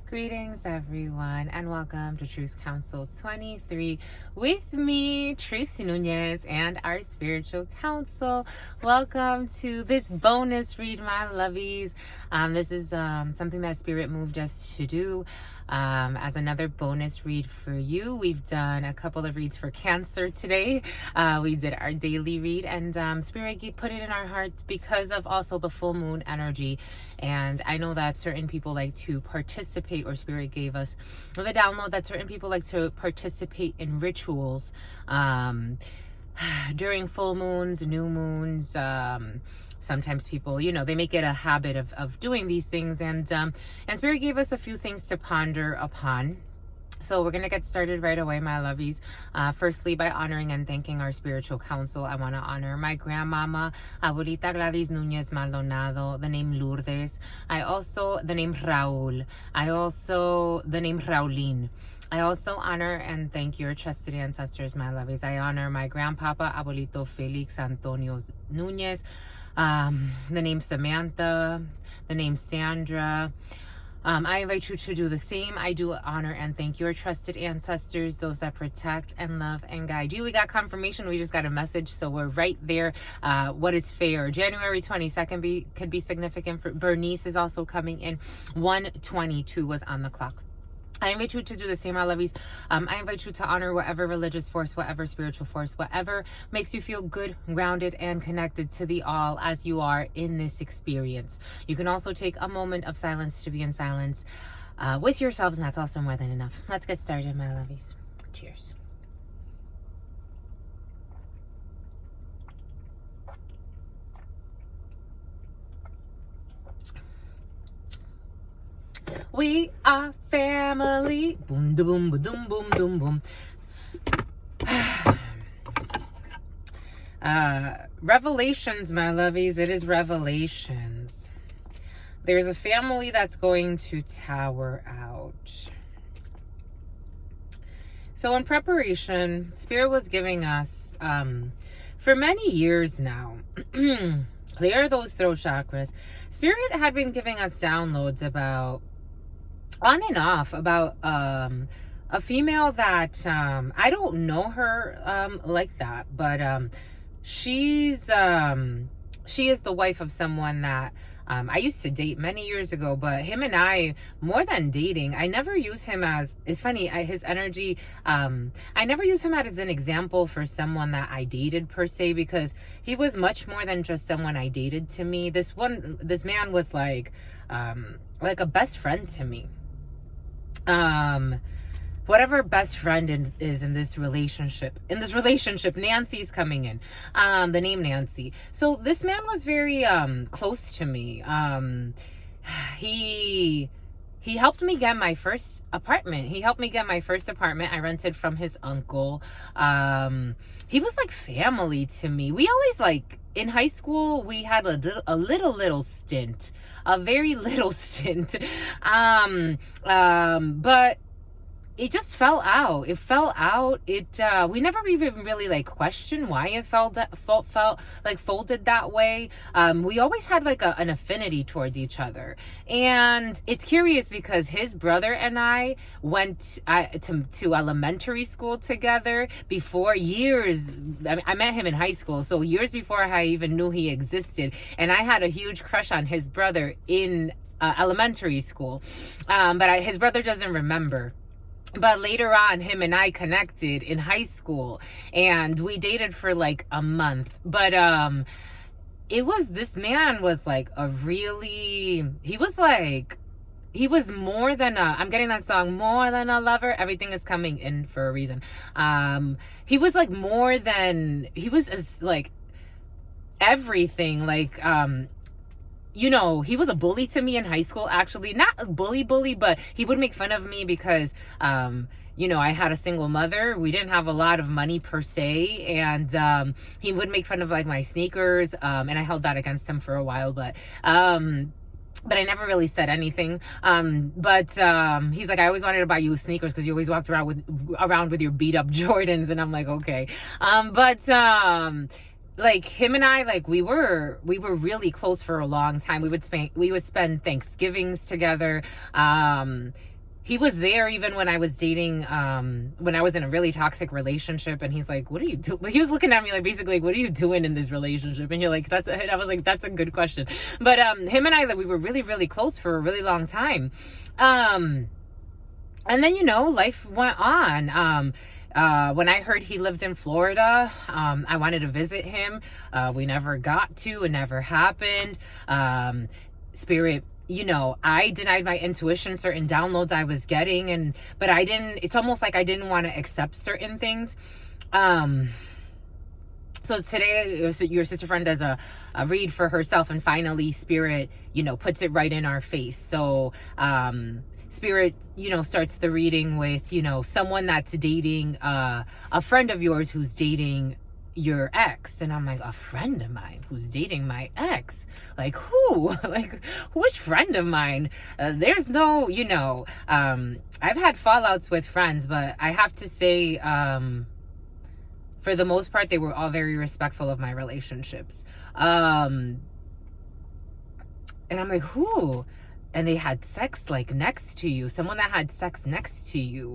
Greetings, everyone, and welcome to Truth Council 23 with me, Tracy Nunez, and our spiritual council. Welcome to this bonus read, my lovies. This is something that Spirit moved us to do as another bonus read for you. We've done a couple of reads for Cancer today. We did our daily read, and Spirit put it in our hearts because of also the full moon energy. And I know that certain people like to participate, or Spirit gave us the download that certain people like to participate in rituals during full moons, new moons. Sometimes people, they make it a habit of doing these things, and Spirit gave us a few things to ponder upon. So we're going to get started right away, my lovies. Firstly, by honoring and thanking our spiritual council. I want to honor my grandmama, Abuelita Gladys Nunez Maldonado, the name Lourdes. The name Raul. The name Raulin. I also honor and thank your trusted ancestors, my lovies. I honor my grandpapa, Abuelito Felix Antonio Nunez, the name Samantha, the name Sandra. I invite you to do the same. I do honor and thank your trusted ancestors, those that protect and love and guide you. We got confirmation. We just got a message, so we're right there. What is fair? January 22nd could be significant. For Bernice is also coming in. 1:22 was on the clock. I invite you to do the same, my lovies. I invite you to honor whatever religious force, whatever spiritual force, whatever makes you feel good, grounded, and connected to the all as you are in this experience. You can also take a moment of silence to be in silence with yourselves, and that's also more than enough. Let's get started, my lovies. Cheers. We are family. Boom, da, boom, ba, doom, boom, doom, boom. Revelations, my lovies. It is revelations. There's a family that's going to tower out. So in preparation, Spirit was giving us, for many years now, clear those throat chakras. Spirit had been giving us downloads about, on and off, about a female that I don't know her like that, but she is the wife of someone that I used to date many years ago. But him and I, more than dating, I never use him as, it's funny, his energy, I never use him as an example for someone that I dated per se, because he was much more than just someone I dated to me. This man was like a best friend to me. Whatever best friend is in this relationship, Nancy's coming in, the name Nancy. So this man was very close to me. He helped me get my first apartment. I rented from his uncle. He was like family to me. We always in high school, we had a little stint, a very little stint. But it just fell out. We never even really questioned why it felt folded that way. We always had an affinity towards each other. And it's curious because his brother and I went to elementary school together before years. I met him in high school, so years before I even knew he existed. And I had a huge crush on his brother in elementary school. But his brother doesn't remember. But later on, him and I connected in high school, and we dated for a month. But this man was he was more than I'm getting that song, more than a lover. Everything is coming in for a reason. He was more than, he was just everything. He was a bully to me in high school, actually. Not a bully, but he would make fun of me because, I had a single mother. We didn't have a lot of money per se. And he would make fun of my sneakers. And I held that against him for a while, but I never really said anything. But he's like, I always wanted to buy you sneakers because you always walked around with your beat up Jordans. And I'm like, okay. Him and I, we were really close for a long time. We would spend Thanksgivings together. he was there even when I was dating, when I was in a really toxic relationship, and he's like, what are you doing? He was looking at me like, basically, like, what are you doing in this relationship? And you're like, and I was like, that's a good question. But him and I, like, we were really, really close for a really long time. And then, you know, life went on. When I heard he lived in Florida, I wanted to visit him. We never got to. It never happened. Spirit, you know, I denied my intuition, certain downloads I was getting, but I didn't, it's almost like I didn't want to accept certain things. So today, your sister friend does a read for herself, and finally Spirit, you know, puts it right in our face. So, Spirit, you know, starts the reading with, you know, someone that's dating a friend of yours who's dating your ex. And I'm like, a friend of mine who's dating my ex? Like, who? Like, which friend of mine? There's no, you know, I've had fallouts with friends, but I have to say, for the most part, they were all very respectful of my relationships. And I'm like, who? And they had sex like next to you, someone that had sex next to you,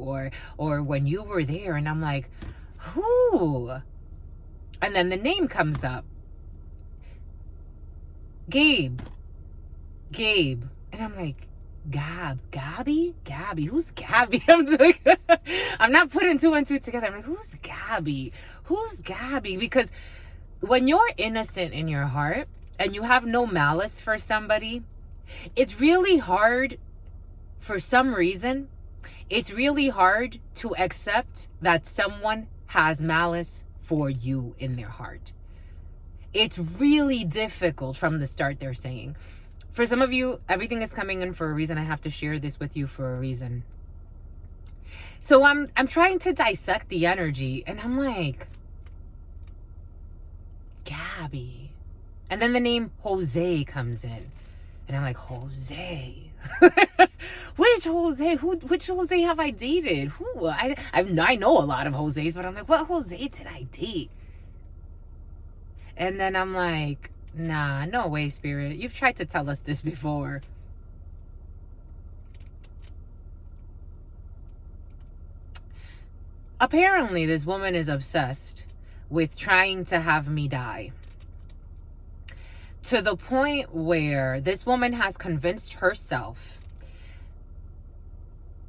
or when you were there. And I'm like, who? And then the name comes up. Gabe. And I'm like, Gabby? Who's Gabby? I'm like, I'm not putting two and two together. I'm like, who's Gabby? Because when you're innocent in your heart and you have no malice for somebody, it's really hard, for some reason, it's really hard to accept that someone has malice for you in their heart. It's really difficult from the start, they're saying. For some of you, everything is coming in for a reason. I have to share this with you for a reason. So I'm trying to dissect the energy, and I'm like, Gabby. And then the name Jose comes in. And I'm like, Jose? Which Jose? Which Jose have I dated? Who? I know a lot of Jose's, but I'm like, what Jose did I date? And then I'm like, nah, no way, Spirit. You've tried to tell us this before. Apparently, this woman is obsessed with trying to have me die. To the point where this woman has convinced herself.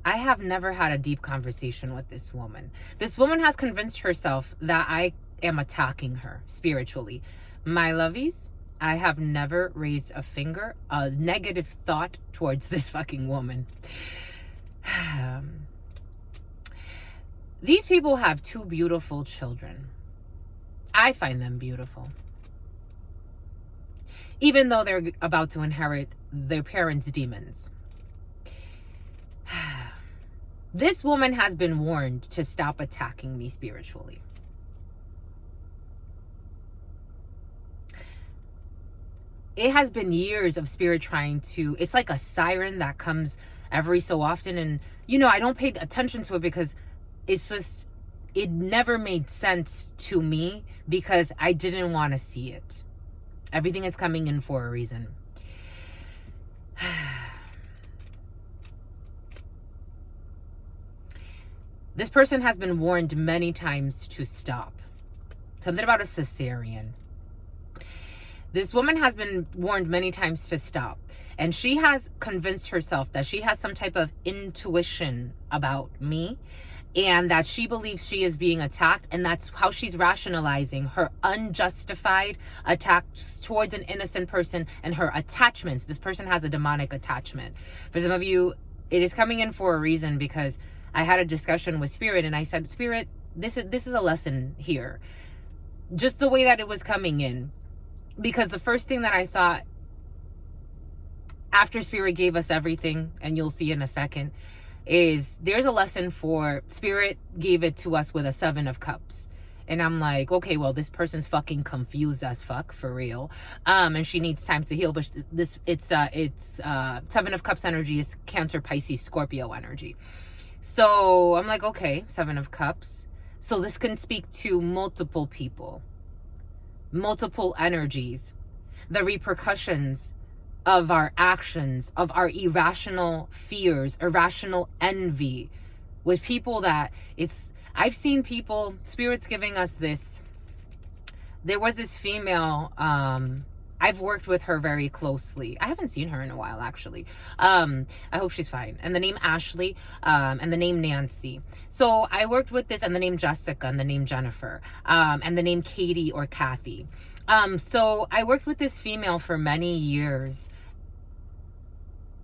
I have never had a deep conversation with this woman. This woman has convinced herself that I am attacking her spiritually. My lovies, I have never raised a finger, a negative thought towards this fucking woman. These people have two beautiful children. I find them beautiful. Even though they're about to inherit their parents' demons. This woman has been warned to stop attacking me spiritually. It has been years of Spirit trying to, it's like a siren that comes every so often. And, you know, I don't pay attention to it because it's just, it never made sense to me because I didn't want to see it. Everything is coming in for a reason. This person has been warned many times to stop. Something about a cesarean. This woman has been warned many times to stop. And she has convinced herself that she has some type of intuition about me. And that she believes she is being attacked. And that's how she's rationalizing her unjustified attacks towards an innocent person and her attachments. This person has a demonic attachment. For some of you, it is coming in for a reason because I had a discussion with Spirit and I said, Spirit, this is a lesson here. Just the way that it was coming in. Because the first thing that I thought after Spirit gave us everything, and you'll see in a second, is there's a lesson for Spirit gave it to us with a 7 of Cups. And I'm like, okay, well, this person's fucking confused as fuck, for real. And she needs time to heal. But it's 7 of Cups energy is Cancer, Pisces, Scorpio energy. So I'm like, okay, 7 of Cups. So this can speak to multiple people, multiple energies, the repercussions of our actions, of our irrational fears, irrational envy with people that I've seen people, spirits giving us this. There was this female, I've worked with her very closely. I haven't seen her in a while, actually. I hope she's fine. And the name Ashley, and the name Nancy. So I worked with this, and the name Jessica, and the name Jennifer, and the name Katie or Kathy. So I worked with this female for many years.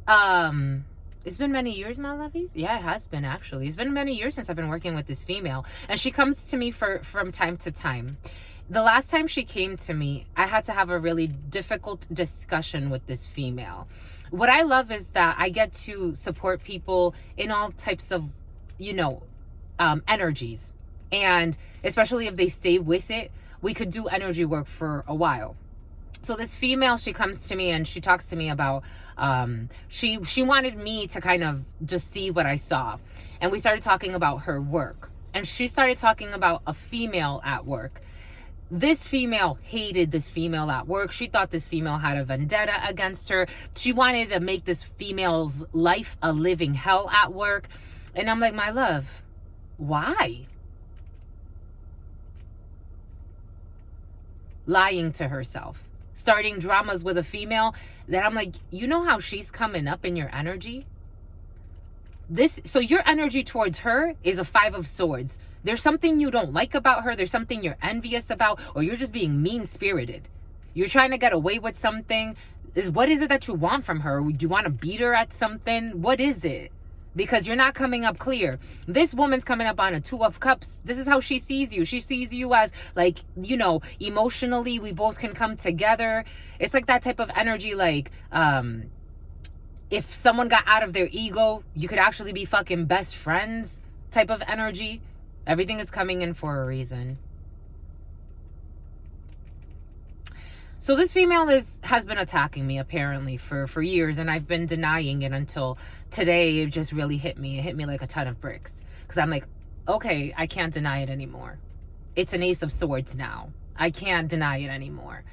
It's been many years, my lovies. Yeah, it has been, actually. It's been many years since I've been working with this female, and she comes to me from time to time. The last time she came to me, I had to have a really difficult discussion with this female. What I love is that I get to support people in all types of, energies. And especially if they stay with it, we could do energy work for a while. So this female, she comes to me and she talks to me about, she wanted me to kind of just see what I saw. And we started talking about her work. And she started talking about a female at work. This female hated this female at work. She thought this female had a vendetta against her. She wanted to make this female's life a living hell at work. And I'm like, my love, why? Lying to herself. Starting dramas with a female that I'm like, you know how she's coming up in your energy? So your energy towards her is a 5 of Swords. There's something you don't like about her. There's something you're envious about, or you're just being mean-spirited. You're trying to get away with something. What is it that you want from her? Do you want to beat her at something? What is it? Because you're not coming up clear. This woman's coming up on a 2 of Cups. This is how she sees you. She sees you as like, emotionally, we both can come together. It's like that type of energy, like, if someone got out of their ego, you could actually be fucking best friends type of energy. Everything is coming in for a reason. So this female has been attacking me apparently for years, and I've been denying it until today. It just really hit me. It hit me like a ton of bricks. Because I'm like, okay, I can't deny it anymore. It's an Ace of Swords now. I can't deny it anymore.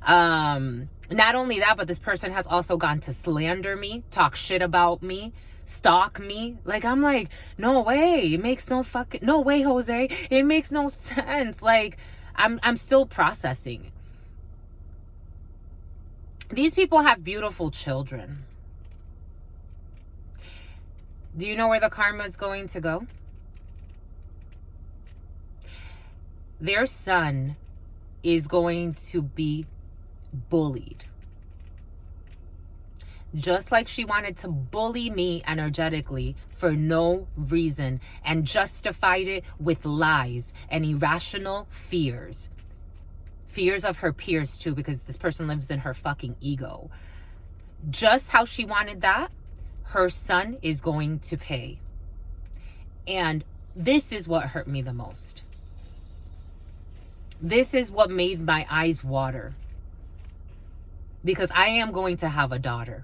Not only that, but this person has also gone to slander me, talk shit about me, stalk me. Like, I'm like, no way. It makes no way, Jose. It makes no sense. Like, I'm still processing. These people have beautiful children. Do you know where the karma is going to go? Their son is going to be bullied. Just like she wanted to bully me energetically for no reason and justified it with lies and irrational fears. Fears of her peers too, because this person lives in her fucking ego. Just how she wanted that, her son is going to pay. And this is what hurt me the most. This is what made my eyes water. Because I am going to have a daughter.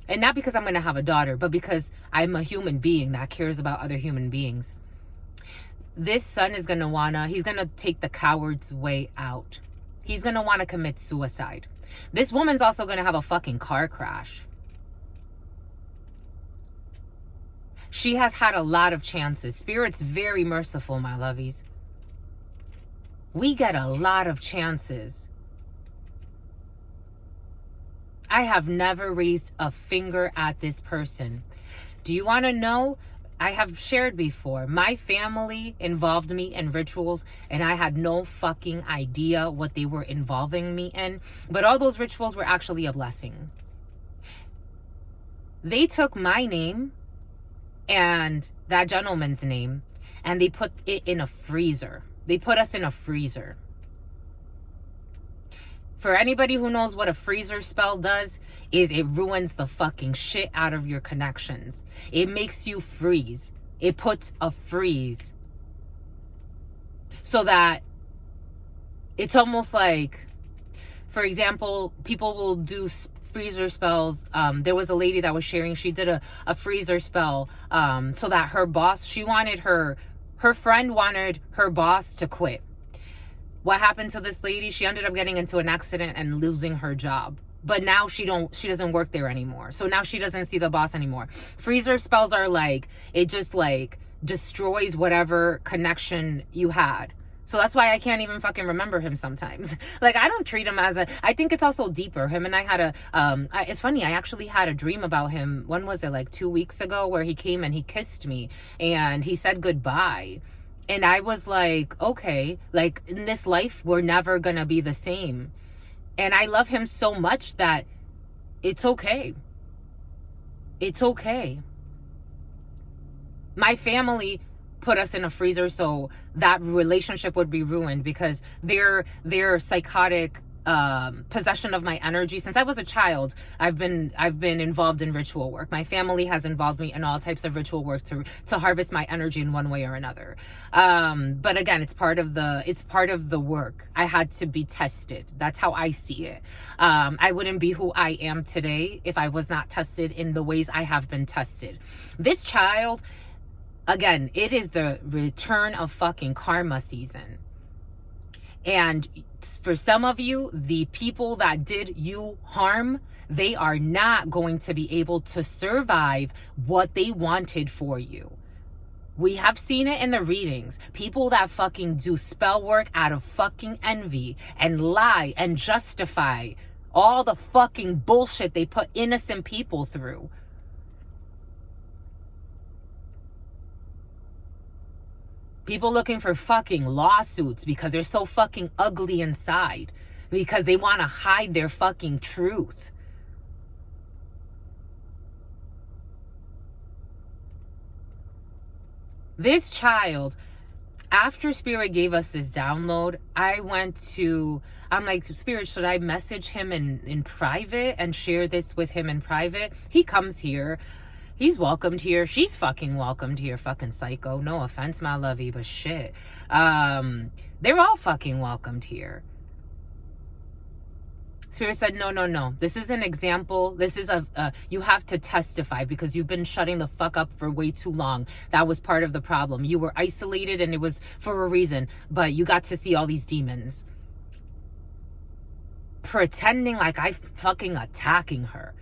And not because I'm going to have a daughter, but because I'm a human being that cares about other human beings. This son is going to he's going to take the coward's way out. He's going to want to commit suicide. This woman's also going to have a fucking car crash. She has had a lot of chances. Spirit's very merciful, my lovies. We get a lot of chances. I have never raised a finger at this person. Do you want to know? I have shared before. My family involved me in rituals, and I had no fucking idea what they were involving me in. But all those rituals were actually a blessing. They took my name and that gentleman's name, and they put it in a freezer. They put us in a freezer. For anybody who knows what a freezer spell does, is it ruins the fucking shit out of your connections. It makes you freeze. It puts a freeze. So that it's almost like, for example, people will do freezer spells. There was a lady that was sharing, she did a freezer spell so that her boss, her friend wanted her boss to quit. What happened to this lady? She ended up getting into an accident and losing her job. But now she doesn't work there anymore. So now she doesn't see the boss anymore. Freezer spells are like, it just like destroys whatever connection you had. So that's why I can't even fucking remember him sometimes. Like, I don't treat him as I think it's also deeper. Him and I had it's funny, I actually had a dream about him. When was it? Like 2 weeks ago, where he came and he kissed me and he said goodbye. And I was like, okay, like in this life, we're never gonna be the same. And I love him so much that it's okay. It's okay. My family put us in a freezer so that relationship would be ruined, because their psychotic possession of my energy. Since I was a child, I've been involved in ritual work. My family has involved me in all types of ritual work to harvest my energy in one way or another. But again, it's part of the work. I had to be tested. That's how I see it. I wouldn't be who I am today if I was not tested in the ways I have been tested. This child, again, it is the return of fucking karma season. And for some of you, the people that did you harm, they are not going to be able to survive what they wanted for you. We have seen it in the readings. People that fucking do spell work out of fucking envy and lie and justify all the fucking bullshit they put innocent people through. People looking for fucking lawsuits because they're so fucking ugly inside. Because they want to hide their fucking truth. This child, after Spirit gave us this download, I'm like, Spirit, should I message him in private and share this with him in private? He comes here. He's welcomed here. She's fucking welcomed here, fucking psycho. No offense, my lovey, but shit. They're all fucking welcomed here. Spirit said, no. This is an example. This is you have to testify because you've been shutting the fuck up for way too long. That was part of the problem. You were isolated and it was for a reason, but you got to see all these demons. Pretending like I fucking attacking her.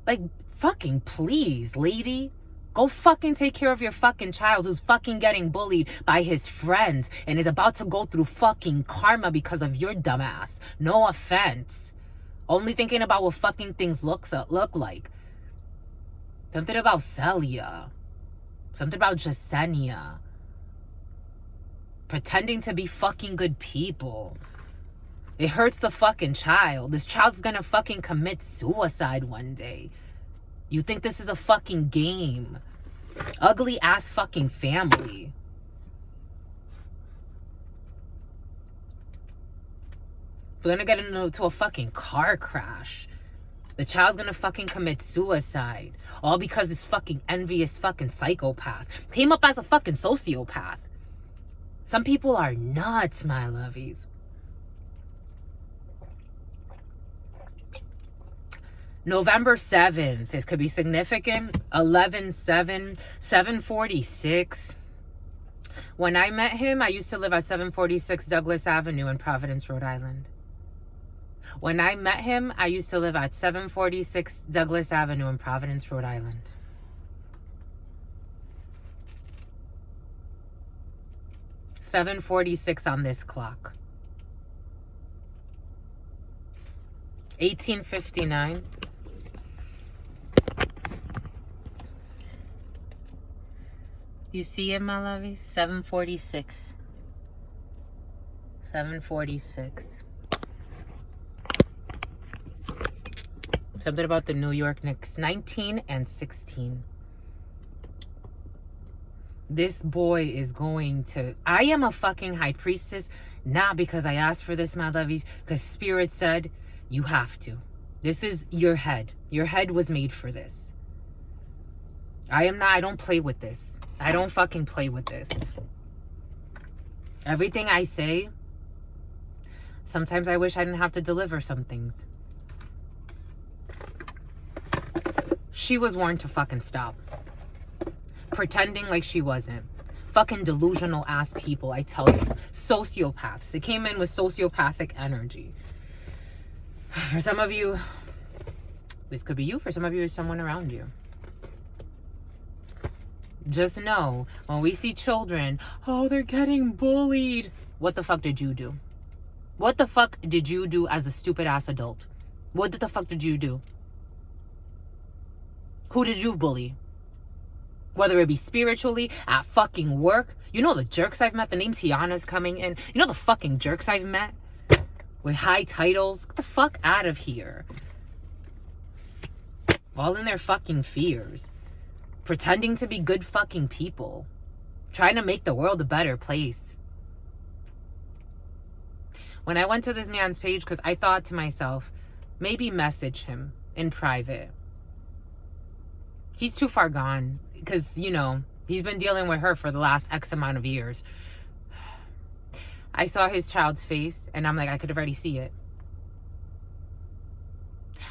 Like, fucking please, lady. Go fucking take care of your fucking child who's fucking getting bullied by his friends and is about to go through fucking karma because of your dumbass. No offense. Only thinking about what fucking things look like. Something about Celia. Something about Jasenia. Pretending to be fucking good people. It hurts the fucking child. This child's gonna fucking commit suicide one day. You think this is a fucking game? Ugly ass fucking family. We're gonna get into a fucking car crash. The child's gonna fucking commit suicide. All because this fucking envious fucking psychopath came up as a fucking sociopath. Some people are nuts, my lovies. November 7th, this could be significant. 11/7, 746. When I met him, I used to live at 746 Douglas Avenue in Providence, Rhode Island. When I met him, I used to live at 746 Douglas Avenue in Providence, Rhode Island. $7:46 on this clock. 1859. You see it, my lovies? 746. 746. Something about the New York Knicks. 19 and 16. This boy is going to... I am a fucking high priestess. Not because I asked for this, my lovies. Because Spirit said, you have to. This is your head. Your head was made for this. I don't play with this. I don't fucking play with this. Everything I say, sometimes I wish I didn't have to deliver some things. She was warned to fucking stop. Pretending like she wasn't. Fucking delusional ass people, I tell you. Sociopaths. It came in with sociopathic energy. For some of you, this could be you. For some of you, it's someone around you. Just know, when we see children, oh, they're getting bullied. What the fuck did you do? What the fuck did you do as a stupid ass adult? What the fuck did you do? Who did you bully? Whether it be spiritually, at fucking work. You know the jerks I've met? The name Tiana's coming in. You know the fucking jerks I've met? With high titles? Get the fuck out of here. All in their fucking fears. Pretending to be good fucking people. Trying to make the world a better place. When I went to this man's page, because I thought to myself, maybe message him in private. He's too far gone. Because, you know, he's been dealing with her for the last X amount of years. I saw his child's face, and I'm like, I could already see it.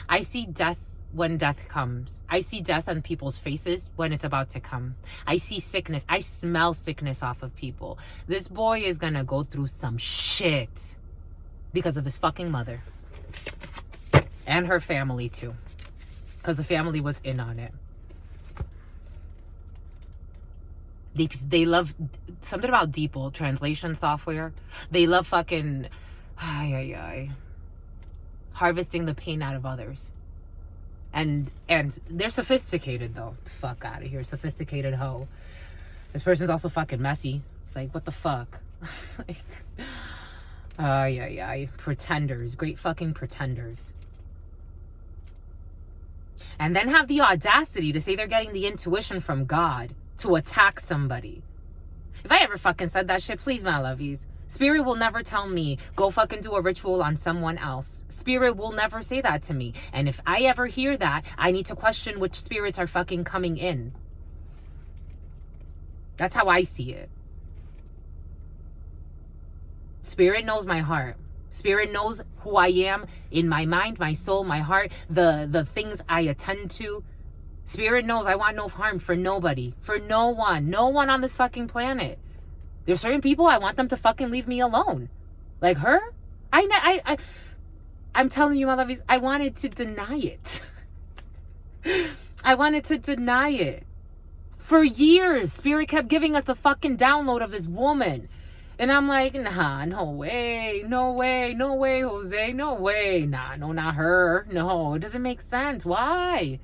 I see death when death comes. I see death on people's faces when it's about to come. I see sickness. I smell sickness off of people. This boy is gonna go through some shit because of his fucking mother. And her family too. Because the family was in on it. They love something about DeepL translation software. They love fucking harvesting the pain out of others. And they're sophisticated though. The fuck out of here, sophisticated hoe. This person's also fucking messy. It's like, what the fuck? It's like, pretenders, great fucking pretenders. And then have the audacity to say they're getting the intuition from God to attack somebody. If I ever fucking said that shit, please, my lovies. Spirit will never tell me, go fucking do a ritual on someone else. Spirit will never say that to me. And if I ever hear that, I need to question which spirits are fucking coming in. That's how I see it. Spirit knows my heart. Spirit knows who I am in my mind, my soul, my heart, the things I attend to. Spirit knows I want no harm for nobody, for no one on this fucking planet. There's certain people I want them to fucking leave me alone. Like her? I'm telling you, my lovies, I wanted to deny it. I wanted to deny it. For years, Spirit kept giving us the fucking download of this woman. And I'm like, nah, no way, Jose, no way. Nah, no, not her. No, it doesn't make sense. Why?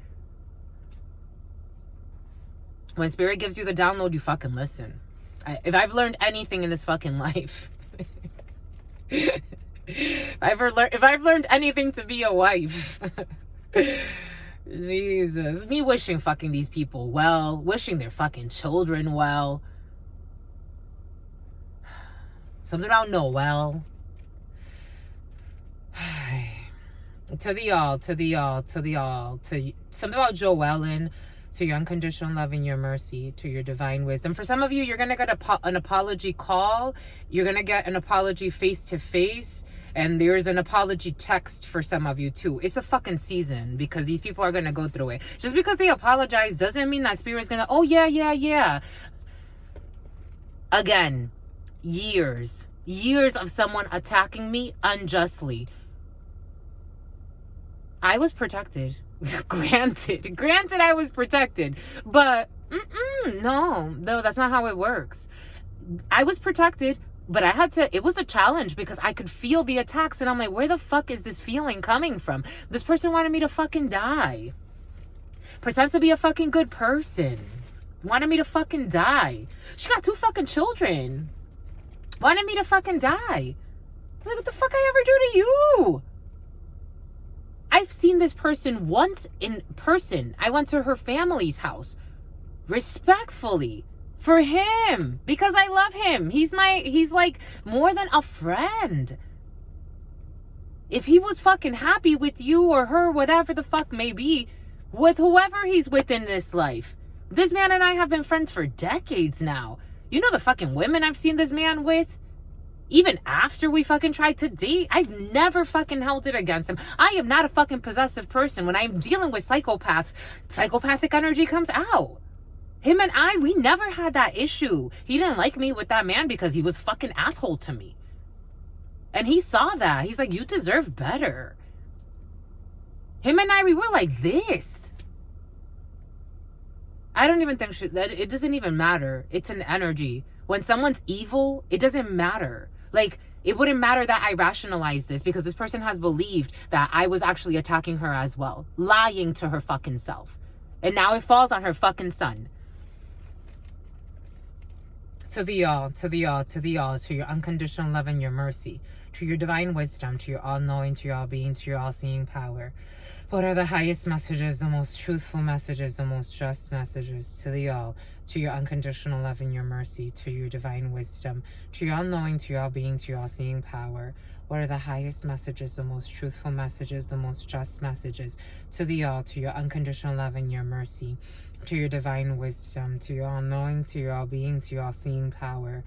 When Spirit gives you the download, you fucking listen. If I've learned anything in this fucking life, if I've learned anything to be a wife, Jesus, me wishing fucking these people well, wishing their fucking children well. Something about Noel. Something about Joellen. To your unconditional love and your mercy, to your divine wisdom. For some of you, you're going to get an apology call. You're going to get an apology face-to-face. And there's an apology text for some of you, too. It's a fucking season because these people are going to go through it. Just because they apologize doesn't mean that Spirit's going to, oh, yeah. Again, years of someone attacking me unjustly. I was protected. Granted, I was protected, but no, that's not how it works. I was protected, but it was a challenge because I could feel the attacks and I'm like, where the fuck is this feeling coming from? This person wanted me to fucking die. Pretends to be a fucking good person. Wanted me to fucking die. She got 2 fucking children. Wanted me to fucking die. Like, what the fuck I ever do to you? I've seen this person once in person. I went to her family's house. Respectfully. For him. Because I love him. He's like more than a friend. If he was fucking happy with you or her, whatever the fuck may be, with whoever he's with in this life. This man and I have been friends for decades now. You know the fucking women I've seen this man with? Even after we fucking tried to date, I've never fucking held it against him. I am not a fucking possessive person. When I'm dealing with psychopaths, psychopathic energy comes out. Him and I, we never had that issue. He didn't like me with that man because he was fucking asshole to me. And he saw that. He's like, you deserve better. Him and I, we were like this. I don't even think that it doesn't even matter. It's an energy. When someone's evil, it doesn't matter. Like, it wouldn't matter that I rationalized this because this person has believed that I was actually attacking her as well. Lying to her fucking self. And now it falls on her fucking son. To the all, to the all, to the all, to your unconditional love and your mercy, to your divine wisdom, to your all-knowing, to your all-being, to your all-seeing power. What are the highest messages, the most truthful messages, the most just messages? To the all, to your unconditional love and your mercy, to your divine wisdom, to your all-knowing, to your all-being, to your all-seeing power. What are the highest messages, the most truthful messages, the most just messages? To the all, to your unconditional love and your mercy, to your divine wisdom, to your all-knowing, to your all-being, to your all-seeing power.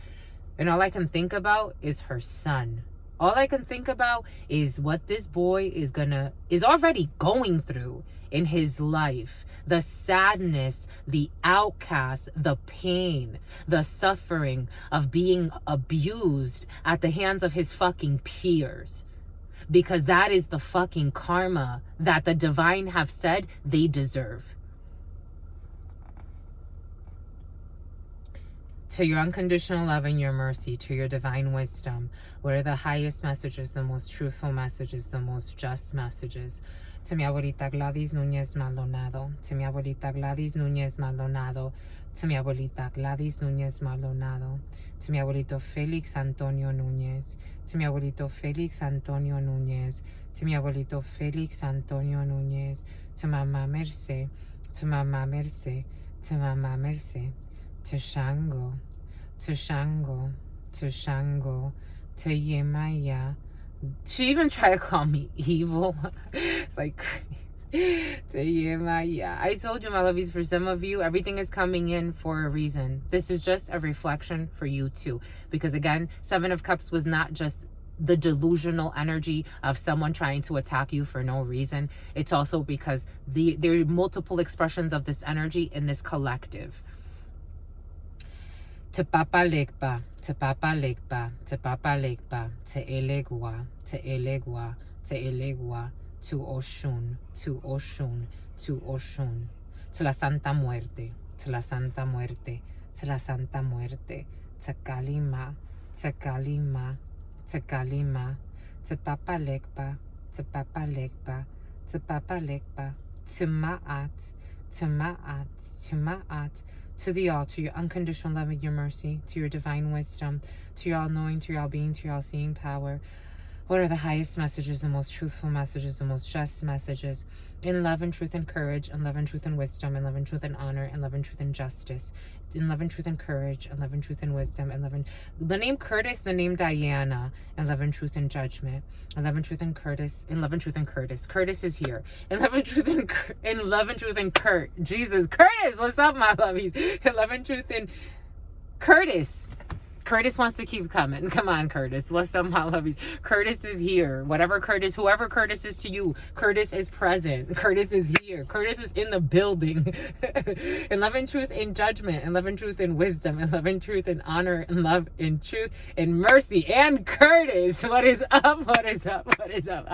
And all I can think about is her son. All I can think about is what this boy is already going through in his life. The sadness, the outcast, the pain, the suffering of being abused at the hands of his fucking peers. Because that is the fucking karma that the divine have said they deserve. To your unconditional love and your mercy, to your divine wisdom, what are the highest messages, the most truthful messages, the most just messages? To mi abuelita Gladys Núñez Maldonado, to mi abuelita Gladys Núñez Maldonado, to mi abuelita Gladys Núñez Maldonado, to mi abuelito Félix Antonio Núñez, to mi abuelito Félix Antonio Núñez, to mi abuelito Félix Antonio Núñez, to Mamá Merce, to Mamá Merce, to Mamá Merce, to Shango, to Shango, to Shango, to Yemaya. She even tried to call me evil. It's like crazy. To Yemaya. I told you, my lovies, for some of you, everything is coming in for a reason. This is just a reflection for you too. Because again, Seven of Cups was not just the delusional energy of someone trying to attack you for no reason. It's also because there are multiple expressions of this energy in this collective. To Papa Legba, to Papa Legba, to Papa Legba, to Elegua, to Elegua, to Elegua, to Oshun, to Oshun, to Oshun, to la Santa Muerte, to la Santa Muerte, to la Santa Muerte, to Kalima, to Kalima, to Kalima, to Papa Legba, to Papa Legba, to Papa Legba, to Ma'at, to Ma'at, to Ma'at, to the all, to your unconditional love and your mercy, to your divine wisdom, to your all-knowing, to your all-being, to your all-seeing power. What are the highest messages, the most truthful messages, the most just messages? In love and truth and courage, in love and truth and wisdom, in love and truth and honor, in love and truth and justice, in love and truth and courage, in love and truth and wisdom, in love and... The name Curtis, the name Diana, in love and truth and judgment, in love and truth and Curtis, in love and truth and Curtis. Curtis is here. In love and truth and... In love and truth and Kurt. Jesus. Curtis, what's up, my lovies? In love and truth and Curtis. Curtis wants to keep coming. Come on, Curtis. What's up, my lovies? Curtis is here. Whatever Curtis, whoever Curtis is to you, Curtis is present. Curtis is here. Curtis is in the building. In love and truth, in judgment. In love and truth, in wisdom. In love and truth, in honor. In love, in truth, in mercy. And Curtis, what is up? What is up? What is up?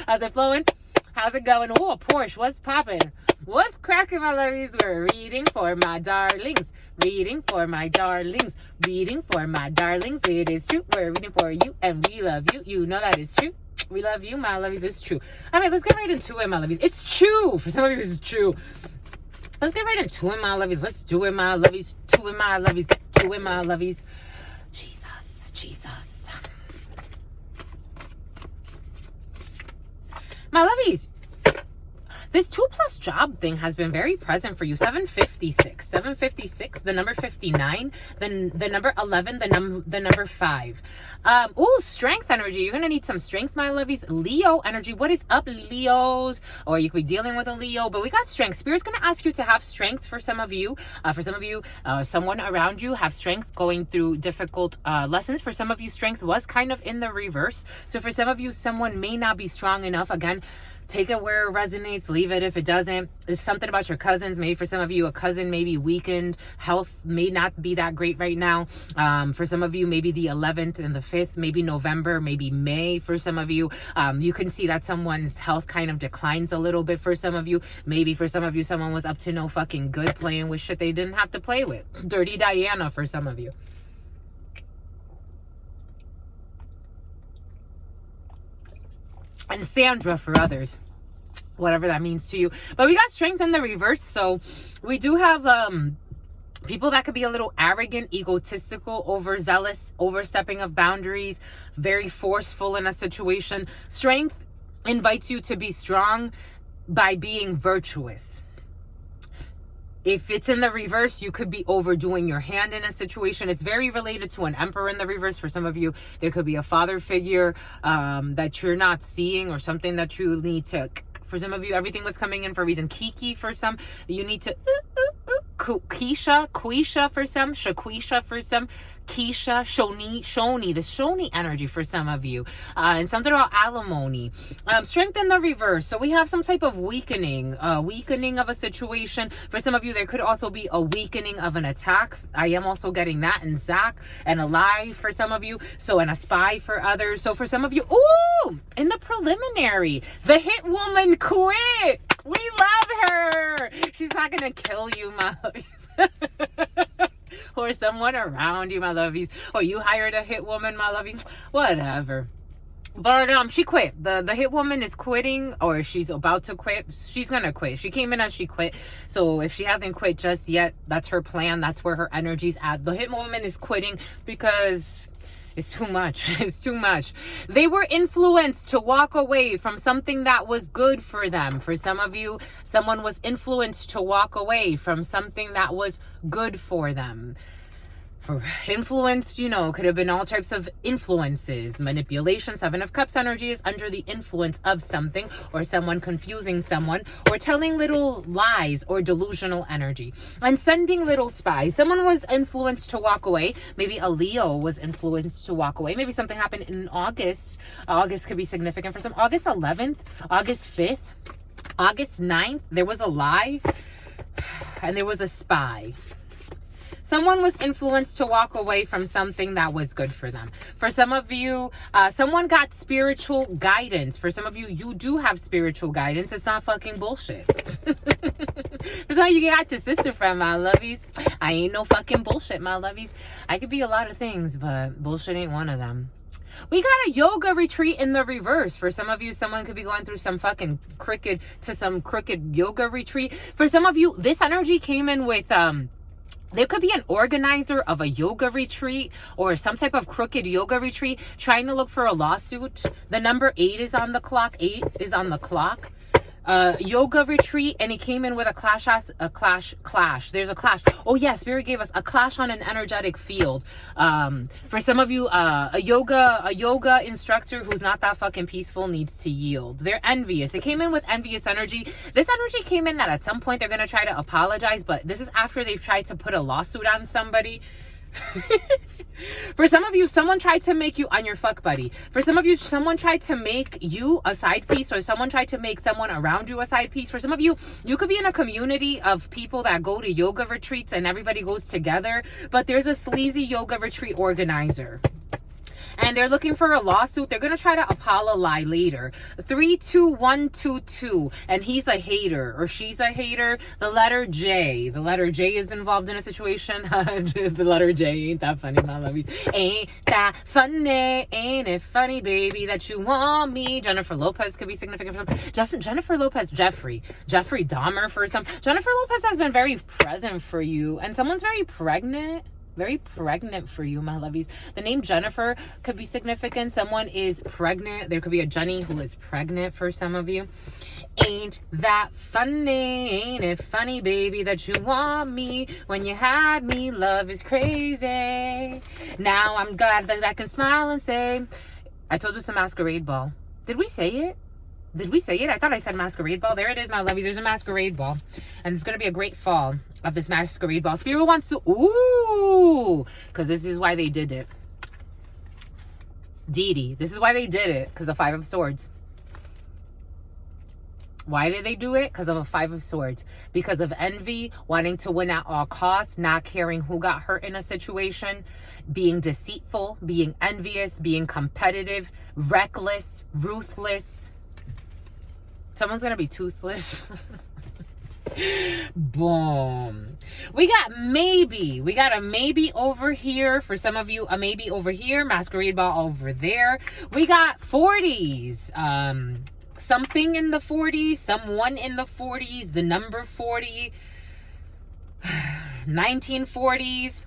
How's it flowing? How's it going? Oh, Porsche, what's popping? What's cracking, my lovies? We're reading for my darlings. Reading for my darlings. Reading for my darlings. It is true. We're reading for you and we love you. You know that is true. We love you, my lovies. It's true. All right, let's get right into it, my lovies. It's true. For some of you, it's true. Let's get right into it, my lovies. Let's do it, my lovies. To it, my lovies. Get to it, my lovies. Jesus, Jesus. My lovies. This 2+ job thing has been very present for you. 756, the number 59, then the number 11, the number 5. Strength energy. You're gonna need some strength, my lovies. Leo energy. What is up, Leos? Or you could be dealing with a Leo, but we got strength. Spirit's gonna ask you to have strength for some of you. Someone around you have strength going through difficult lessons. For some of you, strength was kind of in the reverse. So for some of you, someone may not be strong enough. Again, Take it where it resonates, leave it if it doesn't. It's something about your cousins. Maybe for some of you, a cousin may be weakened. Health may not be that great right now. For some of you, maybe the 11th and the 5th, maybe November, maybe May for some of you. You can see that someone's health kind of declines a little bit for some of you. Maybe for some of you, someone was up to no fucking good playing with shit they didn't have to play with. Dirty Diana for some of you. And Sandra for others, whatever that means to you. But we got strength in the reverse. So we do have people that could be a little arrogant, egotistical, overzealous, overstepping of boundaries, very forceful in a situation. Strength invites you to be strong by being virtuous. If it's in the reverse, you could be overdoing your hand in a situation. It's very related to an emperor in the reverse. For some of you, there could be a father figure that you're not seeing, or something that you need to... For some of you, everything was coming in for a reason. Kiki for some. You need to... Quisha for some. Shaquisha for some. Keisha, Shoni, the Shoni energy for some of you. And something about alimony. Strength in the reverse. So we have some type of weakening of a situation. For some of you, there could also be a weakening of an attack. I am also getting that in Zach, and a lie for some of you. So, and a spy for others. So for some of you, ooh, in the preliminary, the hit woman quit. We love her. She's not going to kill you, my lovies. Or someone around you, my lovies. Or you hired a hit woman, my lovies. Whatever. But she quit. The hit woman is quitting, or she's about to quit. She's gonna quit. She came in as she quit. So if she hasn't quit just yet, that's her plan. That's where her energy's at. The hit woman is quitting because it's too much. It's too much. They were influenced to walk away from something that was good for them. For some of you, someone was influenced to walk away from something that was good for them. For influence, you know, could have been all types of influences. Manipulation, 7 of Cups energy is under the influence of something, or someone confusing someone, or telling little lies, or delusional energy. And sending little spies. Someone was influenced to walk away. Maybe a Leo was influenced to walk away. Maybe something happened in August. August could be significant for some. August 11th, August 5th, August 9th, there was a lie, and there was a spy. Someone was influenced to walk away from something that was good for them. For some of you, someone got spiritual guidance. For some of you, you do have spiritual guidance. It's not fucking bullshit. For some of you, got your sister friend, my lovies. I ain't no fucking bullshit, my lovies. I could be a lot of things, but bullshit ain't one of them. We got a yoga retreat in the reverse. For some of you, someone could be going through some fucking crooked yoga retreat. For some of you, this energy came in with... there could be an organizer of a yoga retreat or some type of crooked yoga retreat trying to look for a lawsuit. The number 8 is on the clock. 8 is on the clock. Yoga retreat, and he came in with a clash. There's a clash. Oh yeah, Spirit gave us a clash on an energetic field. For some of you, a yoga instructor who's not that fucking peaceful needs to yield. They're envious. It came in with envious energy. This energy came in that at some point they're gonna try to apologize, but this is after they've tried to put a lawsuit on somebody. For some of you, someone tried to make you on your fuck buddy. For some of you, someone tried to make you a side piece, or someone tried to make someone around you a side piece. For some of you, you could be in a community of people that go to yoga retreats and everybody goes together, but there's a sleazy yoga retreat organizer. And they're looking for a lawsuit. They're going to try to apologize later. 32122. And he's a hater, or she's a hater. The letter J. The letter J is involved in a situation. The letter J. Ain't that funny, my lovies? Ain't that funny? Ain't it funny, baby, that you want me? Jennifer Lopez could be significant for some. Jennifer Lopez, Jeffrey Dahmer for some. Jennifer Lopez has been very present for you. And someone's very pregnant for you, my lovies. The name Jennifer could be significant. Someone is pregnant. There could be a Jenny who is pregnant for some of you. Ain't that funny? Ain't it funny, baby, that you want me when you had me? Love is crazy. Now I'm glad that I can smile and say, I told you it's a masquerade ball. Did we say it? I thought I said masquerade ball. There it is, my lovies. There's a masquerade ball. And it's going to be a great fall of this masquerade ball. Spirit wants to... Ooh! Because this is why they did it. Dee Dee. This is why they did it. Because the 5 of Swords. Why did they do it? Because of a 5 of Swords. Because of envy, wanting to win at all costs, not caring who got hurt in a situation, being deceitful, being envious, being competitive, reckless, ruthless. Someone's going to be toothless. Boom. We got maybe. We got a maybe over here. For some of you, a maybe over here. Masquerade ball over there. We got 40s. Something in the 40s. Someone in the 40s. The number 40. 1940s.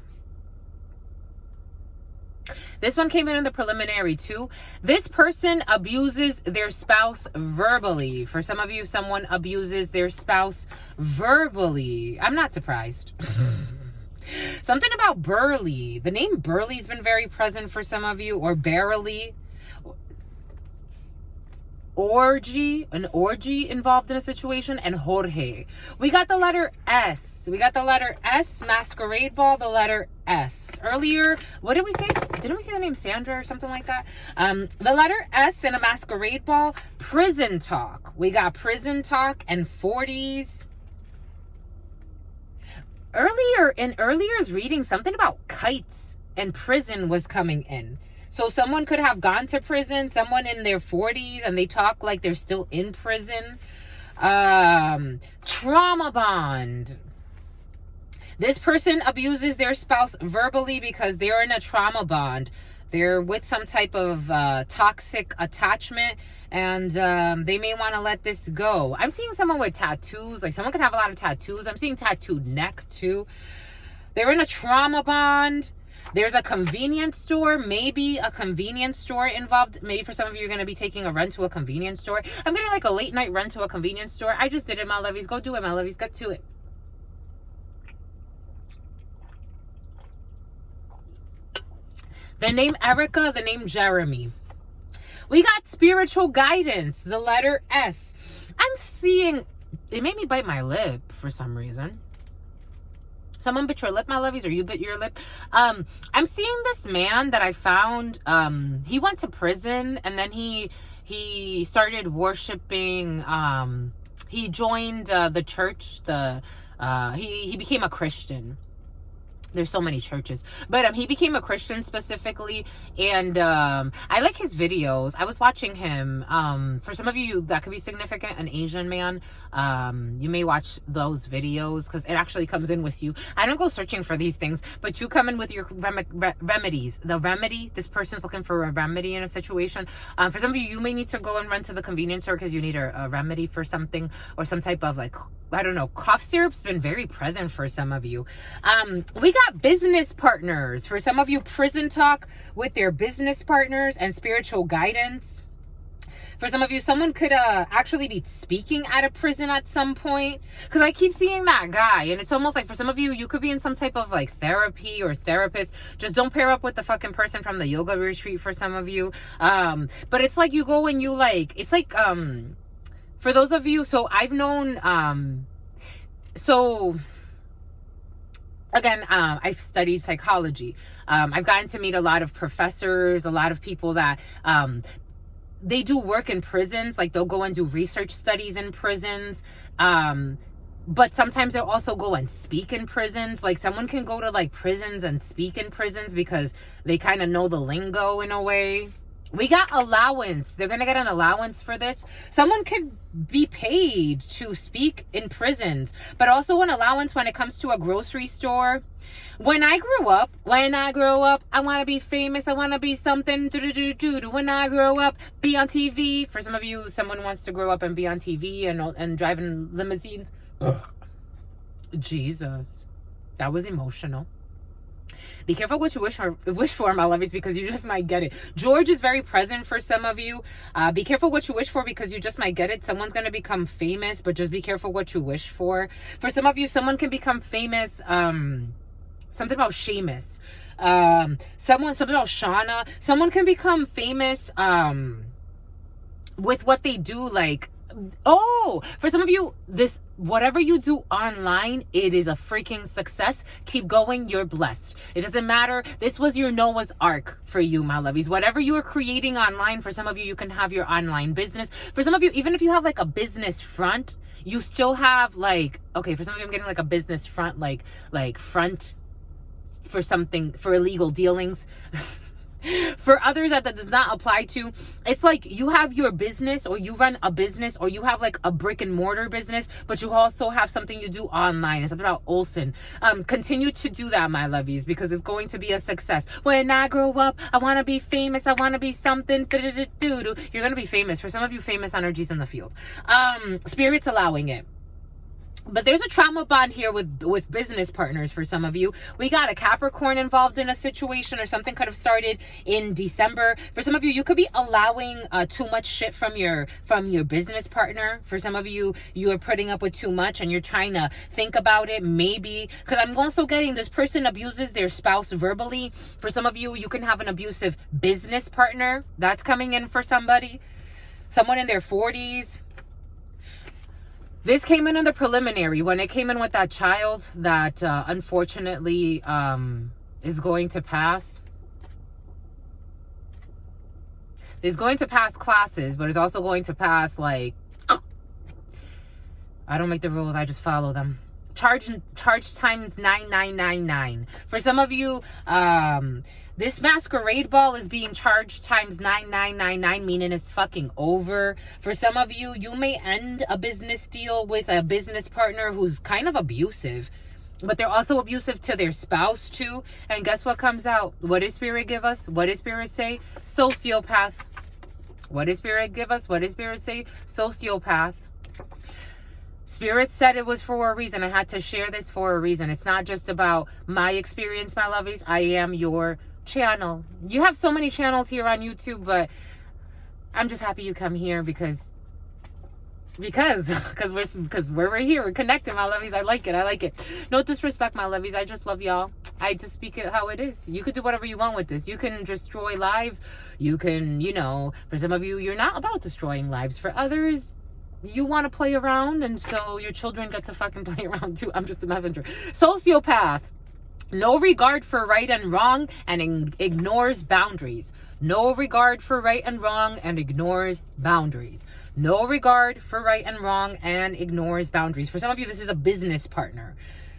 This one came in the preliminary too. This person abuses their spouse verbally. For some of you, someone abuses their spouse verbally. I'm not surprised. Something about Burley. The name Burley's been very present for some of you, or Barely. An orgy involved in a situation, and Jorge. We got the letter S. We got the letter S, masquerade ball, the letter S. Earlier, what did we say? Didn't we say the name Sandra or something like that? The letter S in a masquerade ball, prison talk. We got prison talk and 40s. In earlier's reading, something about kites and prison was coming in. So someone could have gone to prison, someone in their 40s, and they talk like they're still in prison. Trauma bond. This person abuses their spouse verbally because they're in a trauma bond. They're with some type of toxic attachment, and they may want to let this go. I'm seeing someone with tattoos. Like, someone could have a lot of tattoos. I'm seeing tattooed neck too. They're in a trauma bond. There's a convenience store, maybe a convenience store involved. Maybe for some of you, you're going to be taking a run to a convenience store. I'm getting like a late night run to a convenience store. I just did it, my lovies. Go do it, my lovies. Get to it. The name Erica, the name Jeremy. We got spiritual guidance, the letter S. I'm seeing, it made me bite my lip for some reason. Someone bit your lip, my lovies, or you bit your lip. I'm seeing this man that I found. He went to prison, and then he started worshiping. He joined the church. He became a Christian. There's so many churches, but he became a Christian specifically, and I like his videos. I was watching him. For some of you, that could be significant. An Asian man. You may watch those videos because it actually comes in with you. I don't go searching for these things, but you come in with your remedies. The remedy. This person's looking for a remedy in a situation. For some of you, you may need to go and run to the convenience store because you need a remedy for something, or some type of, like, I don't know, cough syrup's been very present for some of you. We got business partners. For some of you, prison talk with their business partners and spiritual guidance. For some of you, someone could actually be speaking at a prison at some point. Because I keep seeing that guy. And it's almost like, for some of you, you could be in some type of like therapy or therapist. Just don't pair up with the fucking person from the yoga retreat for some of you. But it's like you go and you like, it's like, for those of you, so I've known, again, I've studied psychology. I've gotten to meet a lot of professors, a lot of people that, they do work in prisons. Like, they'll go and do research studies in prisons. But sometimes they'll also go and speak in prisons. Like, someone can go to like prisons and speak in prisons because they kind of know the lingo in a way. We got allowance. They're going to get an allowance for this. Someone could be paid to speak in prisons, but also an allowance when it comes to a grocery store. When I grow up, I want to be famous. I want to be something. When I grow up, be on TV. For some of you, someone wants to grow up and be on TV and driving limousines. Jesus, that was emotional. Be careful what you wish for, my lovies, because you just might get it. George is very present for some of you. Be careful what you wish for, because you just might get it. Someone's going to become famous, but just be careful what you wish for. For some of you, someone can become famous. Something about Seamus. Something about Shauna. Someone can become famous with what they do, like Oh, for some of you, this, whatever you do online, it is a freaking success. Keep going. You're blessed. It doesn't matter. This was your Noah's Ark for you, my lovies. Whatever you are creating online, for some of you, you can have your online business. For some of you, even if you have like a business front, you still have like, okay, for some of you, I'm getting like a business front, like front for something, for illegal dealings. For others that does not apply to, it's like you have your business, or you run a business, or you have like a brick and mortar business, but you also have something you do online. It's something about Olsen. Continue to do that, my lovies, because it's going to be a success. When I grow up, I want to be famous. I want to be something. You're going to be famous. For some of you, famous energies in the field. Spirit's allowing it. But there's a trauma bond here with business partners for some of you. We got a Capricorn involved in a situation, or something could have started in December. For some of you, you could be allowing too much shit from your business partner. For some of you, you are putting up with too much and you're trying to think about it, maybe. Because I'm also getting this person abuses their spouse verbally. For some of you, you can have an abusive business partner. That's coming in for somebody. Someone in their 40s. This came in the preliminary, when it came in with that child that unfortunately is going to pass. Is going to pass classes, but is also going to pass, like, I don't make the rules, I just follow them. Charge times 9999. For some of you, this masquerade ball is being charged times 9999, meaning it's fucking over. For some of you, you may end a business deal with a business partner who's kind of abusive, but they're also abusive to their spouse too. And guess what comes out? What does Spirit give us? What does Spirit say? Sociopath. What does Spirit give us? What does Spirit say? Sociopath. Spirit said it was for a reason. I had to share this for a reason. It's not just about my experience, my lovies. I am your channel. You have so many channels here on YouTube, but I'm just happy you come here because we're here. We're connected, my lovies. I like it. No disrespect, my lovies. I just love y'all. I just speak it how it is. You could do whatever you want with this. You can destroy lives. You can, for some of you, you're not about destroying lives. For others, you want to play around, and so your children get to fucking play around too. I'm just the messenger. Sociopath. No regard for right and wrong, and ignores boundaries. No regard for right and wrong, and ignores boundaries. No regard for right and wrong, and ignores boundaries. For some of you, this is a business partner.